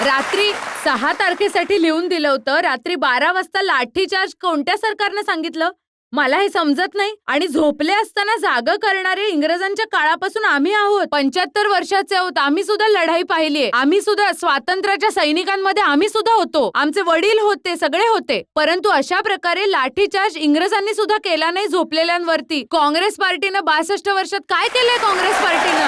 रात्री 6 तारखेसाठी लिहून दिलं होतं, रात्री 12 वाजता लाठीचार्ज कोणत्या सरकारनं सांगितलं? मला हे समजत नाही. आणि झोपले असताना जागा करणारे इंग्रजांच्या काळापासून आम्ही आहोत. 75 वर्षाचे आहोत. आम्ही सुद्धा लढाई पाहिलीये. आम्ही सुद्धा स्वातंत्र्याच्या सैनिकांमध्ये आम्ही सुद्धा होतो. आमचे वडील होते, सगळे होते. परंतु अशा प्रकारे लाठीचार्ज इंग्रजांनी सुद्धा केला नाही झोपलेल्यांवरती. काँग्रेस पार्टीनं 62 वर्षात काय केलंय? काँग्रेस पार्टीनं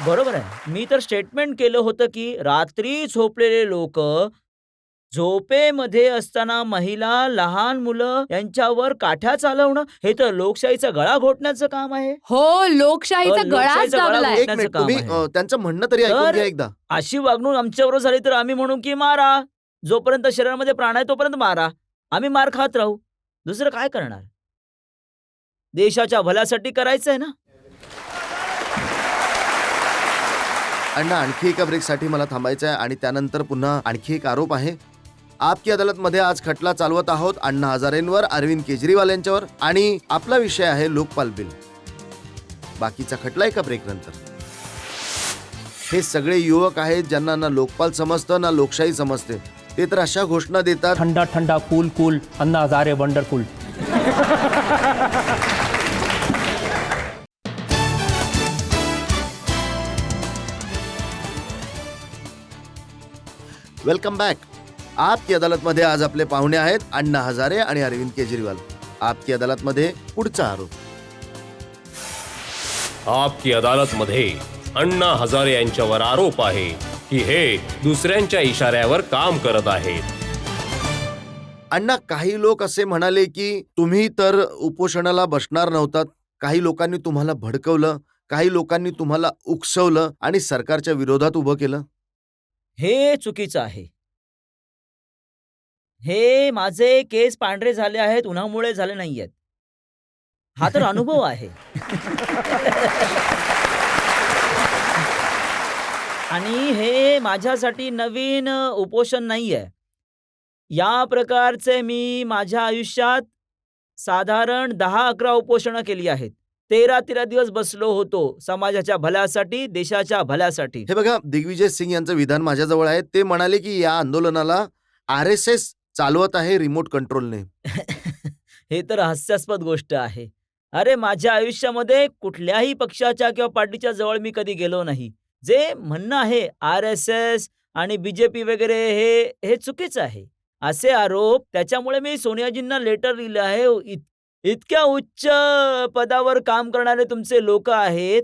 बरोबर आहे. मी तर स्टेटमेंट केलं होतं की रात्री झोपलेले लोक, झोपेमध्ये असताना महिला, लहान मुलं यांच्यावर काठ्या चालवणं, हे तर लोकशाहीचा गळा घोटण्याचं काम आहे. हो, लोकशाहीचा गळाच दाबलाय. एक मिनिट, तुम्ही त्यांचं म्हणणं तरी ऐकून घ्या एकदा. अशी वागणूक आमच्याबरोबर झाली तर आम्ही म्हणू की मारा. जोपर्यंत शरीरामध्ये प्राण आहे तोपर्यंत मारा. आम्ही मार खात राहू. दुसरं काय करणार? देशाच्या भल्यासाठी करायचं आहे ना. अण्णा, आणखी एका ब्रेकसाठी मला थांबायचं आहे आणि त्यानंतर पुन्हा आणखी एक आरोप आहे. आपकी अदालतमध्ये आज खटला चालवत आहोत अण्णा हजारेंवर, अरविंद केजरीवाल यांच्यावर, आणि आपला विषय आहे लोकपाल बिल. बाकीचा खटला एका ब्रेक नंतर. हे सगळे युवक आहेत ज्यांना ना लोकपाल समजतं ना लोकशाही समजते. ते तर अशा घोषणा देतात, ठंडा ठंडा cool cool, Anna Hazare wonderful. Welcome back. आपकी अदालतमध्ये आज आपले पाहुणे आहेत अण्णा हजारे आणि अरविंद केजरीवाल. आपकी अदालतमध्ये पुढचा आरोप. आपकी अदालतमध्ये अण्णा हजारे यांच्यावर आरोप आहे की हे दुसऱ्यांच्या इशाऱ्यावर काम करत आहेत. अण्णा, काही लोक असे म्हणाले की तुम्ही तर उपोषणाला बसणार नव्हतात. काही लोकांनी तुम्हाला भडकवलं, काही लोकांनी तुम्हाला उकसवलं आणि सरकारच्या विरोधात उभं केलं. हे चुकीचं आहे. हे माझे केस पांढरे झाले आहेत उन्हामुळे झाले नाहीयेत. हा तर अनुभव आहे. आणि हे माझ्यासाठी नवीन उपोषण नाहीये. या प्रकारचे मी माझ्या आयुष्यात साधारण 10-11 उपोषणं केली आहेत. 13-13 दिवस बसलो होतो समाजाच्या भल्यासाठी, देशाच्या भल्यासाठी. हे बघा, दिग्विजय सिंग यांचं विधान माझ्याजवळ आहे. ते म्हणाले की या आंदोलनाला RSS चालवत आहे रिमोट कंट्रोलने. हे तर हास्यास्पद गोष्ट आहे. अरे, माझ्या आयुष्यामध्ये कुठल्याही पक्षाच्या किंवा पार्टीच्या जवळ मी कधी गेलो नाही. जे म्हणणं आहे RSS आणि BJP वगैरे हे चुकीचं आहे. असे आरोप, त्याच्यामुळे मी सोनियाजींना लेटर लिहिलं आहे. इतक्या उच्च पदावर काम करणारे तुमचे लोक आहेत,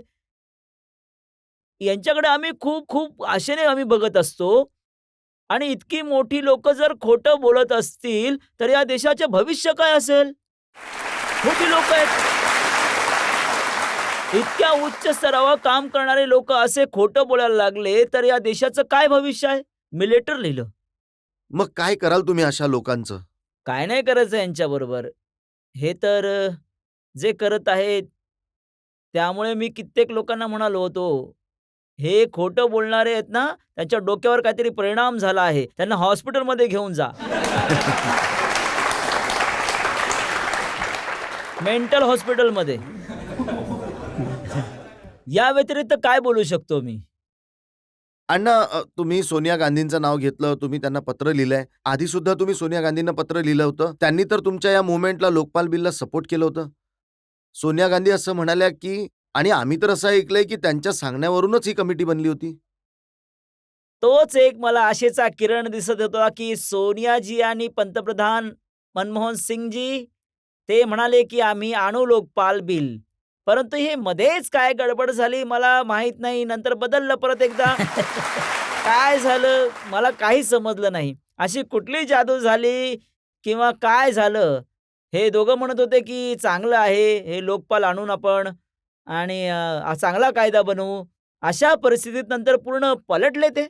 यांच्याकडे आम्ही खूप खूप आशेने आम्ही बघत असतो. आणि इतकी मोठी लोक जर खोटं बोलत असतील तर या देशाचे भविष्य काय असेल? मोठी लोक आहेत. इतक्या उच्च स्तरावर काम करणारे लोक असे खोटं बोलायला लागले तर या देशाचं काय भविष्य आहे? मी लेटर लिहिलं. मग काय कराल तुम्ही अशा लोकांचं? काय नाही करायचं यांच्याबरोबर. हे तर जे करत आहेत त्यामुळे मी कित्येक लोकांना म्हणालो होतो, हे खोटं बोलणारे आहेत ना, त्यांच्या डोक्यावर काहीतरी परिणाम झाला आहे, त्यांना हॉस्पिटलमध्ये घेऊन जा. मेंटल हॉस्पिटलमध्ये. या व्यतिरिक्त काय बोलू शकतो मी? अण्णा, तुम्ही सोनिया गांधींचं नाव घेतलं, तुम्ही त्यांना पत्र लिहिलंय. आधी सुद्धा तुम्ही सोनिया गांधींना पत्र लिहिलं होतं. त्यांनी तर तुमच्या या मुवमेंटला, लोकपाल बिलला सपोर्ट केलं होतं. सोनिया गांधी असं म्हणाल्या की, आणि आम्ही तर असं ऐकलंय की त्यांच्या सांगण्यावरूनच ही कमिटी बनली होती. तोच एक मला आशेचा किरण दिसत होता की सोनियाजी आणि पंतप्रधान मनमोहन सिंगजी ते म्हणाले की आम्ही आणू लोकपाल बिल. परंतु हे मध्येच काय गडबड झाली मला माहित नाही. नंतर बदललं परत एकदा. काय झालं मला काही समजलं नाही. अशी कुठली जादू झाली किंवा काय झालं? हे दोघं म्हणत होते की चांगलं आहे, हे लोकपाल आणून आपण आणि चांगला कायदा बनवू. अशा परिस्थितीत नंतर पूर्ण पलटले ते.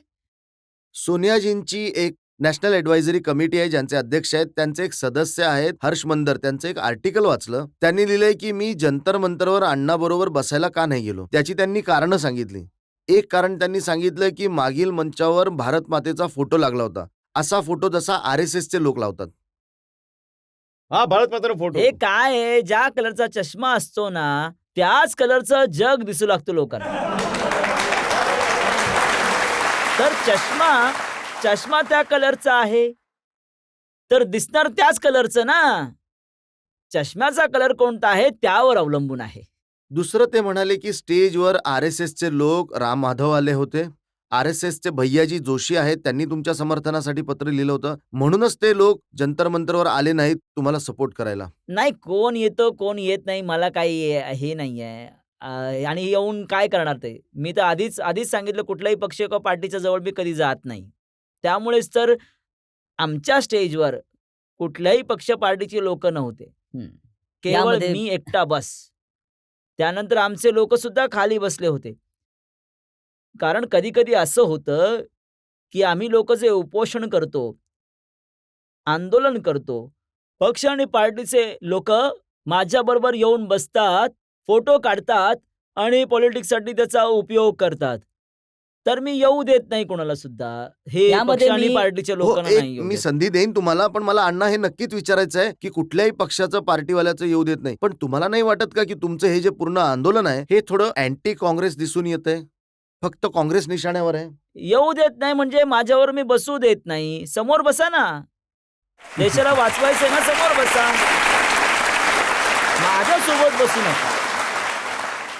सोनियाजींची एक नॅशनल ॲडवायझरी कमिटी आहे, ज्यांचे अध्यक्ष आहेत. त्यांचे एक सदस्य आहेत हर्ष मंदर. त्यांचं एक आर्टिकल वाचलं. त्यांनी लिहिलंय की मी जंतर मंतरवर अण्णाबरोबर बसायला का नाही गेलो. त्याची त्यांनी कारणं सांगितली. एक कारण त्यांनी सांगितलं की मागील मंचावर भारत मातेचा फोटो लागला होता, असा फोटो जसा RSSचे लोक लावतात. हा भारत मात्र फोटो. हे काय आहे, ज्या कलरचा चष्मा असतो ना त्याच कलरचं जग दिसू लागतं लोकांना. तर चष्मा त्या कलरचा आहे तर दिसणार त्याच कलरचं ना. चष्म्याचा कलर कोणता आहे त्यावर अवलंबून आहे. दुसरं ते म्हणाले की स्टेजवर RSSचे लोक, राम माधव आले होते. RSSचे भैयाजी जोशी आहेत, त्यांनी तुमच्या समर्थनासाठी पत्र लिहिलं होतं. म्हणूनच ते लोक जंतर मंतरवर आले नाहीत तुम्हाला सपोर्ट करायला. नाही, कोण येतं कोण येत नाही मला काही हे नाही आहे. आणि येऊन काय करणार ते? मी तर आधीच सांगितलं कुठल्याही पक्ष किंवा पार्टीच्या जवळ मी कधी जात नाही. त्यामुळेच तर आमच्या स्टेजवर कुठल्याही पक्ष पार्टीची लोक नव्हते. केवळ यामध्ये- मी एकटा बस. त्यानंतर आमचे लोक सुद्धा खाली बसले होते. कारण कधी कधी असं होतं की आम्ही लोक जे उपोषण करतो, आंदोलन करतो, पक्ष आणि पार्टीचे लोक माझ्याबरोबर येऊन बसतात, फोटो काढतात आणि पॉलिटिक्ससाठी त्याचा उपयोग करतात. तर मी येऊ देत नाही कोणाला सुद्धा. हे यामध्ये पक्ष आणि मी- पार्टीच्या हो, लोकांना एक नाही येऊ मी देत. संधी देईन तुम्हाला, पण मला अण्णा हे नक्कीच विचारायचं आहे की कुठल्याही पक्षाचं, पार्टीवाल्याचं येऊ देत नाही. पण तुम्हाला नाही वाटत का की तुमचं हे जे पूर्ण आंदोलन आहे हे थोडं अँटी काँग्रेस दिसून येतंय? फक्त काँग्रेस निशाण्यावर आहे. येऊ देत नाही म्हणजे माझ्यावर मी बसू देत नाही. समोर बसा ना. देशाला वाचवायचंय ना, समोर बसा. माझ्यासोबत बसू नका.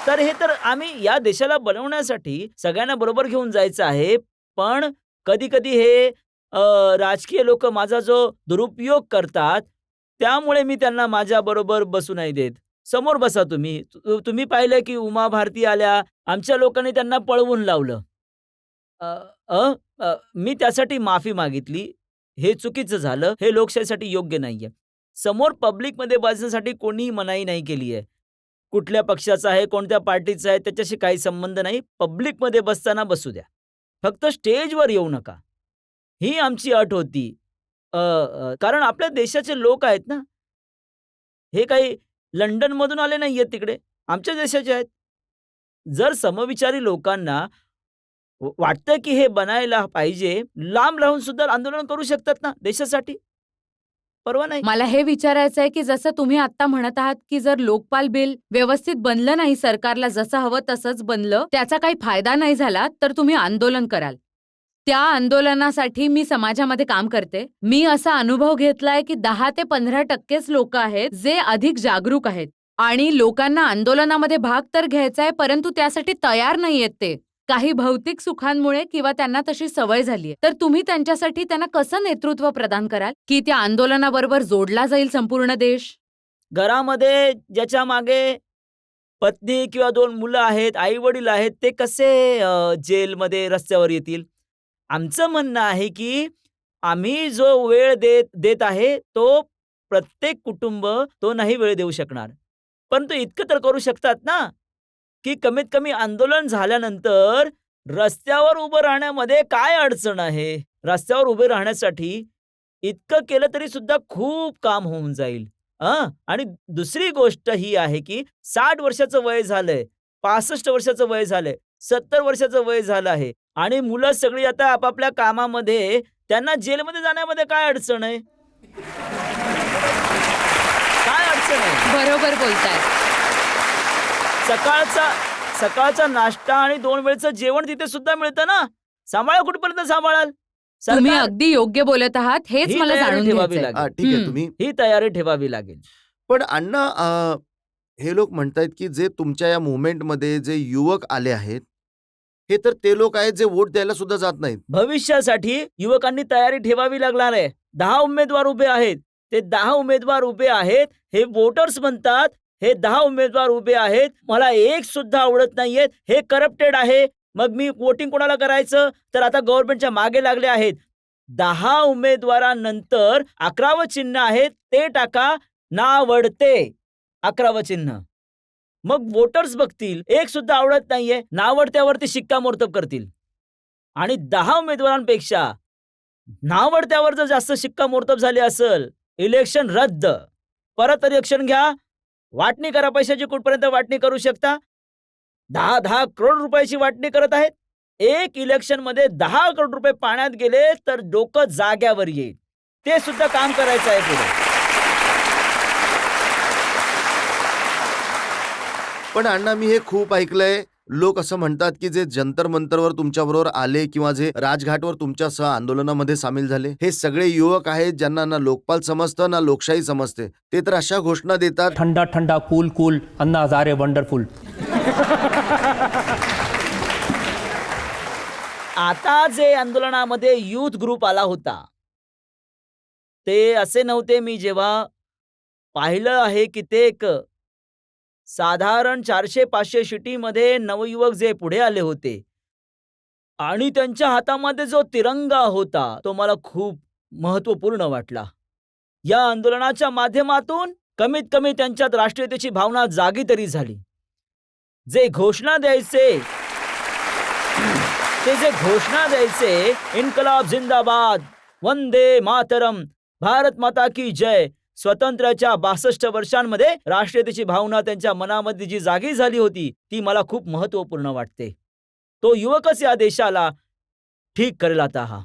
तर हे तर आम्ही या देशाला बनवण्यासाठी सगळ्यांना बरोबर घेऊन जायचं आहे. पण कधी कधी हे राजकीय लोक माझा जो दुरुपयोग करतात त्यामुळे मी त्यांना माझ्याबरोबर बसू नाही देत. समोर बसा तुम्ही. तुम्ही पाहिलं की उमा भारती आल्या, आमच्या लोकांनी त्यांना पळवून लावलं. अ, अ, मी त्यासाठी माफी मागितली. हे चुकीचं झालं. हे लोकशाहीसाठी योग्य नाहीये. समोर पब्लिकमध्ये बसण्यासाठी कोणीही मनाई नाही केली आहे. कुठल्या पक्षाचा आहे, कोणत्या पार्टीचा आहे त्याच्याशी काही संबंध नाही. पब्लिकमध्ये बसताना बसू द्या. फक्त स्टेजवर येऊ नका. ही आमची अट होती. कारण आपल्या देशाचे लोक आहेत ना. हे काही लंडनमधून आले नाहीयेत तिकडे. आमच्या देशाचे आहेत. जर समविचारी लोकांना वाटतं की हे बनायला पाहिजे, लांब राहून सुद्धा आंदोलन करू शकतात ना देशासाठी. परवा नाही. मला हे विचारायचं आहे की जसं तुम्ही आता म्हणत आहात की जर लोकपाल बिल व्यवस्थित बनलं नाही, सरकारला जसं हवं तसंच बनलं, त्याचा काही फायदा नाही झाला तर तुम्ही आंदोलन कराल. त्या आंदोलनासाठी मी समाजामध्ये काम करते. मी असा अनुभव घेतलाय की 10 ते 15% लोक आहेत जे अधिक जागरूक आहेत आणि लोकांना आंदोलनामध्ये भाग तर घ्यायचा आहे परंतु त्यासाठी तयार नाहीयेत ते. काही भौतिक सुखांमुळे किंवा त्यांना तशी सवय झालीये. तर तुम्ही त्यांच्यासाठी त्यांना कसं नेतृत्व प्रदान कराल की त्या आंदोलनाबरोबर जोडला जाईल संपूर्ण देश? घरामध्ये ज्याच्या मागे पत्नी किंवा 2 मुलं आहेत, आई-वडील आहेत, ते कसे जेलमध्ये रस्त्यावर येतील? आमचं म्हणणं आहे की आम्ही जो वेळ देत आहे तो प्रत्येक कुटुंब तो नाही वेळ देऊ शकणार. परंतु इतकं तर करू शकतात ना की कमीत कमी आंदोलन झाल्यानंतर रस्त्यावर उभं राहण्यामध्ये काय अडचण आहे? रस्त्यावर उभे राहण्यासाठी इतकं केलं तरी सुद्धा खूप काम होऊन जाईल. आणि दुसरी गोष्ट ही आहे की 60 वर्षाचं वय झालंय, 65 वर्षाचं वय झालंय, 70 वर्षाचं वय झालं आहे आणि मुलं सगळी आता आपापल्या कामामध्ये, त्यांना जेलमध्ये जाण्यामध्ये काय अडचण आहे? काय अडचण आहे? बरोबर बोलताय. सकाळचा नाश्ता आणि 2 वेळचं जेवण तिथे सुद्धा मिळतं ना. सांभाळा कुठपर्यंत सांभाळाल? तुम्ही सरकार अगदी योग्य बोलत आहात. हेच ही मला तयारी जाणून ठेवावी घ्यायचंय. लागेल. ठीक आहे. हम्म. तुम्ही ही तयारी ठेवावी लागेल. पण अण्णा, हे लोक म्हणतायत की जे तुमच्या या मुवमेंटमध्ये जे युवक आले आहेत, हे तर ते लोक आहेत जे वोट द्यायला सुद्धा जात नाहीत. भविष्यासाठी युवकांनी तयारी ठेवावी लागणार आहे. 10 उमेदवार उभे आहेत. ते 10 उमेदवार उभे आहेत. हे वोटर्स म्हणतात हे 10 उमेदवार उभे आहेत. मला एक सुद्धा आवडत नाहीयेत. हे करप्टेड आहे. मग मी वोटिंग कोणाला करायचं? तर आता गव्हर्नमेंटच्या मागे लागले आहेत. 10 उमेदवारांनंतर 11वं चिन्ह आहे ते टाका. नावडते 11वं चिन्ह. मग वोटर्स बघतील एक सुद्धा आवडत नाहीये, नावडत्यावरती शिक्कामोर्तब करतील. आणि 10 उमेदवारांपेक्षा नावडत्यावर जर जास्त शिक्कामोर्तब झाली असेल, इलेक्शन रद्द. परत इलेक्शन घ्या. वाटणी करा. पैशाची कुठपर्यंत वाटणी करू शकता? 10 करोड रुपयाची वाटणी करत आहेत. एक इलेक्शन मध्ये 10 करोड रुपये पाण्यात गेले तर डोकं जाग्यावर येईल. ते सुद्धा काम करायचं आहे पुढे. पण अण्णा, मी हे खूप ऐकलंय. लोक असं म्हणतात की जे जंतर मंतरवर तुमच्याबरोबर आले किंवा जे राजघाटवर तुमच्यासह आंदोलनामध्ये सामील झाले, हे सगळे युवक आहेत ज्यांना ना लोकपाल समजतं ना लोकशाही समजते. ते तर अशा घोषणा देतात, ठंडा ठंडा cool cool Anna Hazare wonderful. आता जे आंदोलनामध्ये युथ ग्रुप आला होता ते असे नव्हते. मी जेव्हा पाहिलं आहे की ते एक साधारण 400-500 शिटीमध्ये नवयुवक जे पुढे आले होते आणि त्यांच्या हातामध्ये जो तिरंगा होता तो मला खूप महत्वपूर्ण वाटला. या आंदोलनाच्या माध्यमातून कमीत कमी त्यांच्यात राष्ट्रीयतेची भावना जागी तरी झाली. जे घोषणा द्यायचे इन्कलाब जिंदाबाद, वंदे मातरम, भारत माता की जय, स्वातंत्र्याच्या 62 वर्षांमध्ये राष्ट्रीयतेची भावना त्यांच्या मनामध्ये जी जागी झाली होती ती मला खूप महत्वपूर्ण वाटते. तो युवकच या देशाला ठीक करेल आता. हा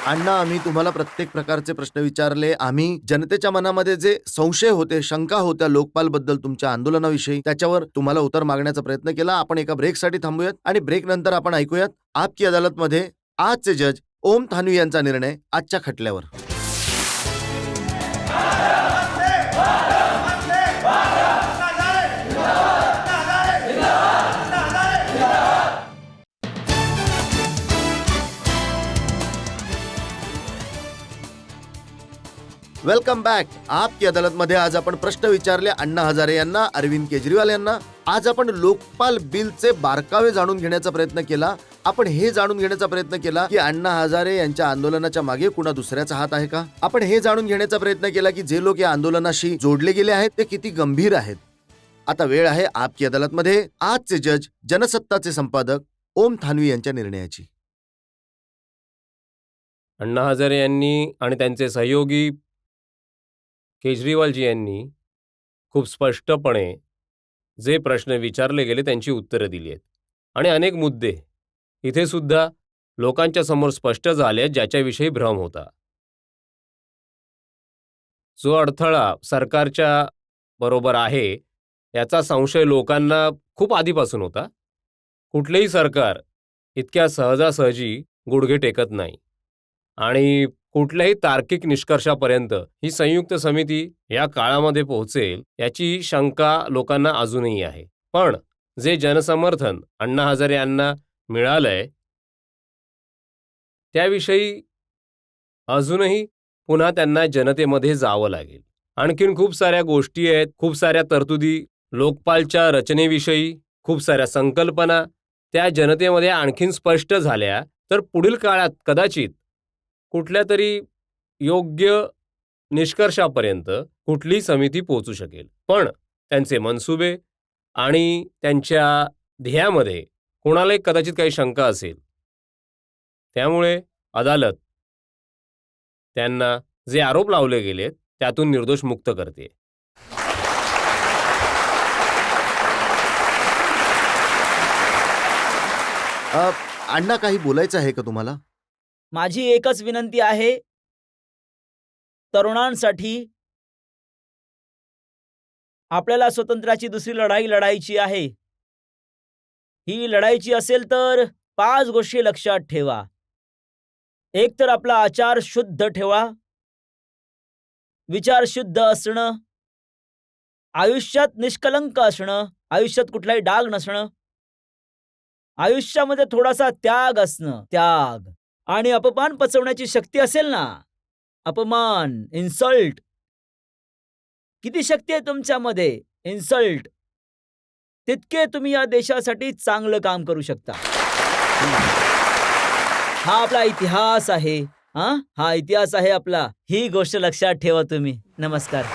अण्णा, आम्ही तुम्हाला प्रत्येक प्रकारचे प्रश्न विचारले. आम्ही जनतेच्या मनामध्ये जे संशय होते, शंका होत्या लोकपाल बद्दल, तुमच्या आंदोलनाविषयी, त्याच्यावर तुम्हाला उत्तर मागण्याचा प्रयत्न केला. आपण एका ब्रेकसाठी थांबूयात आणि ब्रेक नंतर आपण ऐकूयात आपकी अदालतमध्ये आजचे जज ओम थानवी यांचा निर्णय आजच्या खटल्यावर. Welcome back. आपकी अदालत मध्ये आज आपण प्रश्न विचारले अण्णा हजारे यांना, अरविंद केजरीवाल यांना. आज आपण लोकपाल बिलचे बारकावे जाणून घेण्याचा प्रयत्न केला. आपण हे जाणून घेण्याचा प्रयत्न केला की अण्णा हजारे यांच्या आंदोलनाच्या मागे कुणा दुसऱ्याचा हात आहे का. आपण हे जाणून घेण्याचा प्रयत्न केला की जे लोक या आंदोलनाशी जोडले गेले आहेत ते किती गंभीर आहेत. आता वेळ आहे आपकी अदालत मध्ये आजचे जज जनसत्ताचे संपादक ओम थानवी यांच्या निर्णयाची. अण्णा हजारे यांनी आणि त्यांचे सहयोगी केजरीवालजी यांनी खूप स्पष्टपणे जे प्रश्न विचारले गेले त्यांची उत्तरं दिली आहेत आणि अनेक मुद्दे इथे सुद्धा लोकांच्या समोर स्पष्ट झाले आहेत ज्याच्याविषयी भ्रम होता. जो अडथळा सरकारच्या बरोबर आहे याचा संशय लोकांना खूप आधीपासून होता. कुठलेही सरकार इतक्या सहजासहजी गुडघे टेकत नाही आणि कुठल्याही तार्किक निष्कर्षापर्यंत ही संयुक्त समिती या काळामध्ये पोहोचेल याची शंका लोकांना अजूनही आहे. पण जे जनसमर्थन अण्णा हजारे यांना मिळालंय त्याविषयी अजूनही पुन्हा त्यांना जनतेमध्ये जावं लागेल. आणखीन खूप साऱ्या गोष्टी आहेत, खूप साऱ्या तरतुदी, लोकपालच्या रचनेविषयी खूप साऱ्या संकल्पना त्या जनतेमध्ये आणखीन स्पष्ट झाल्या तर पुढील काळात कदाचित कुठल्या तरी योग्य निष्कर्षापर्यंत कुठली समिती पोहोचू शकेल. पण त्यांचे मनसुबे आणि त्यांच्या ध्येयामध्ये कोणालाही कदाचित काही शंका असेल. त्यामुळे अदालत त्यांना जे आरोप लावले गेलेत त्यातून निर्दोष मुक्त करते. अण्णा काही बोलायचं आहे का तुम्हाला? माझी एकच विनंती आहे, तरुणांसाठी आपल्याला स्वातंत्र्याची दुसरी लढाई लढायची आहे. ही लढायची असेल तर 5 गोष्टी लक्षात ठेवा. एक तर आपला आचार शुद्ध ठेवा, विचार शुद्ध असणं, आयुष्यात निष्कलंक असणं, आयुष्यात कुठलाही डाग नसणं, आयुष्यामध्ये थोडासा त्याग असणं, त्याग. आणि अपमान पचवण्याची शक्ती असेल ना, अपमान, इन्सल्ट, किती शक्ती आहे तुमच्यामध्ये इन्सल्ट, तितके तुम्ही या देशासाठी चांगलं काम करू शकता. हा आपला इतिहास आहे. हा इतिहास आहे आपला. ही गोष्ट लक्षात ठेवा तुम्ही. नमस्कार.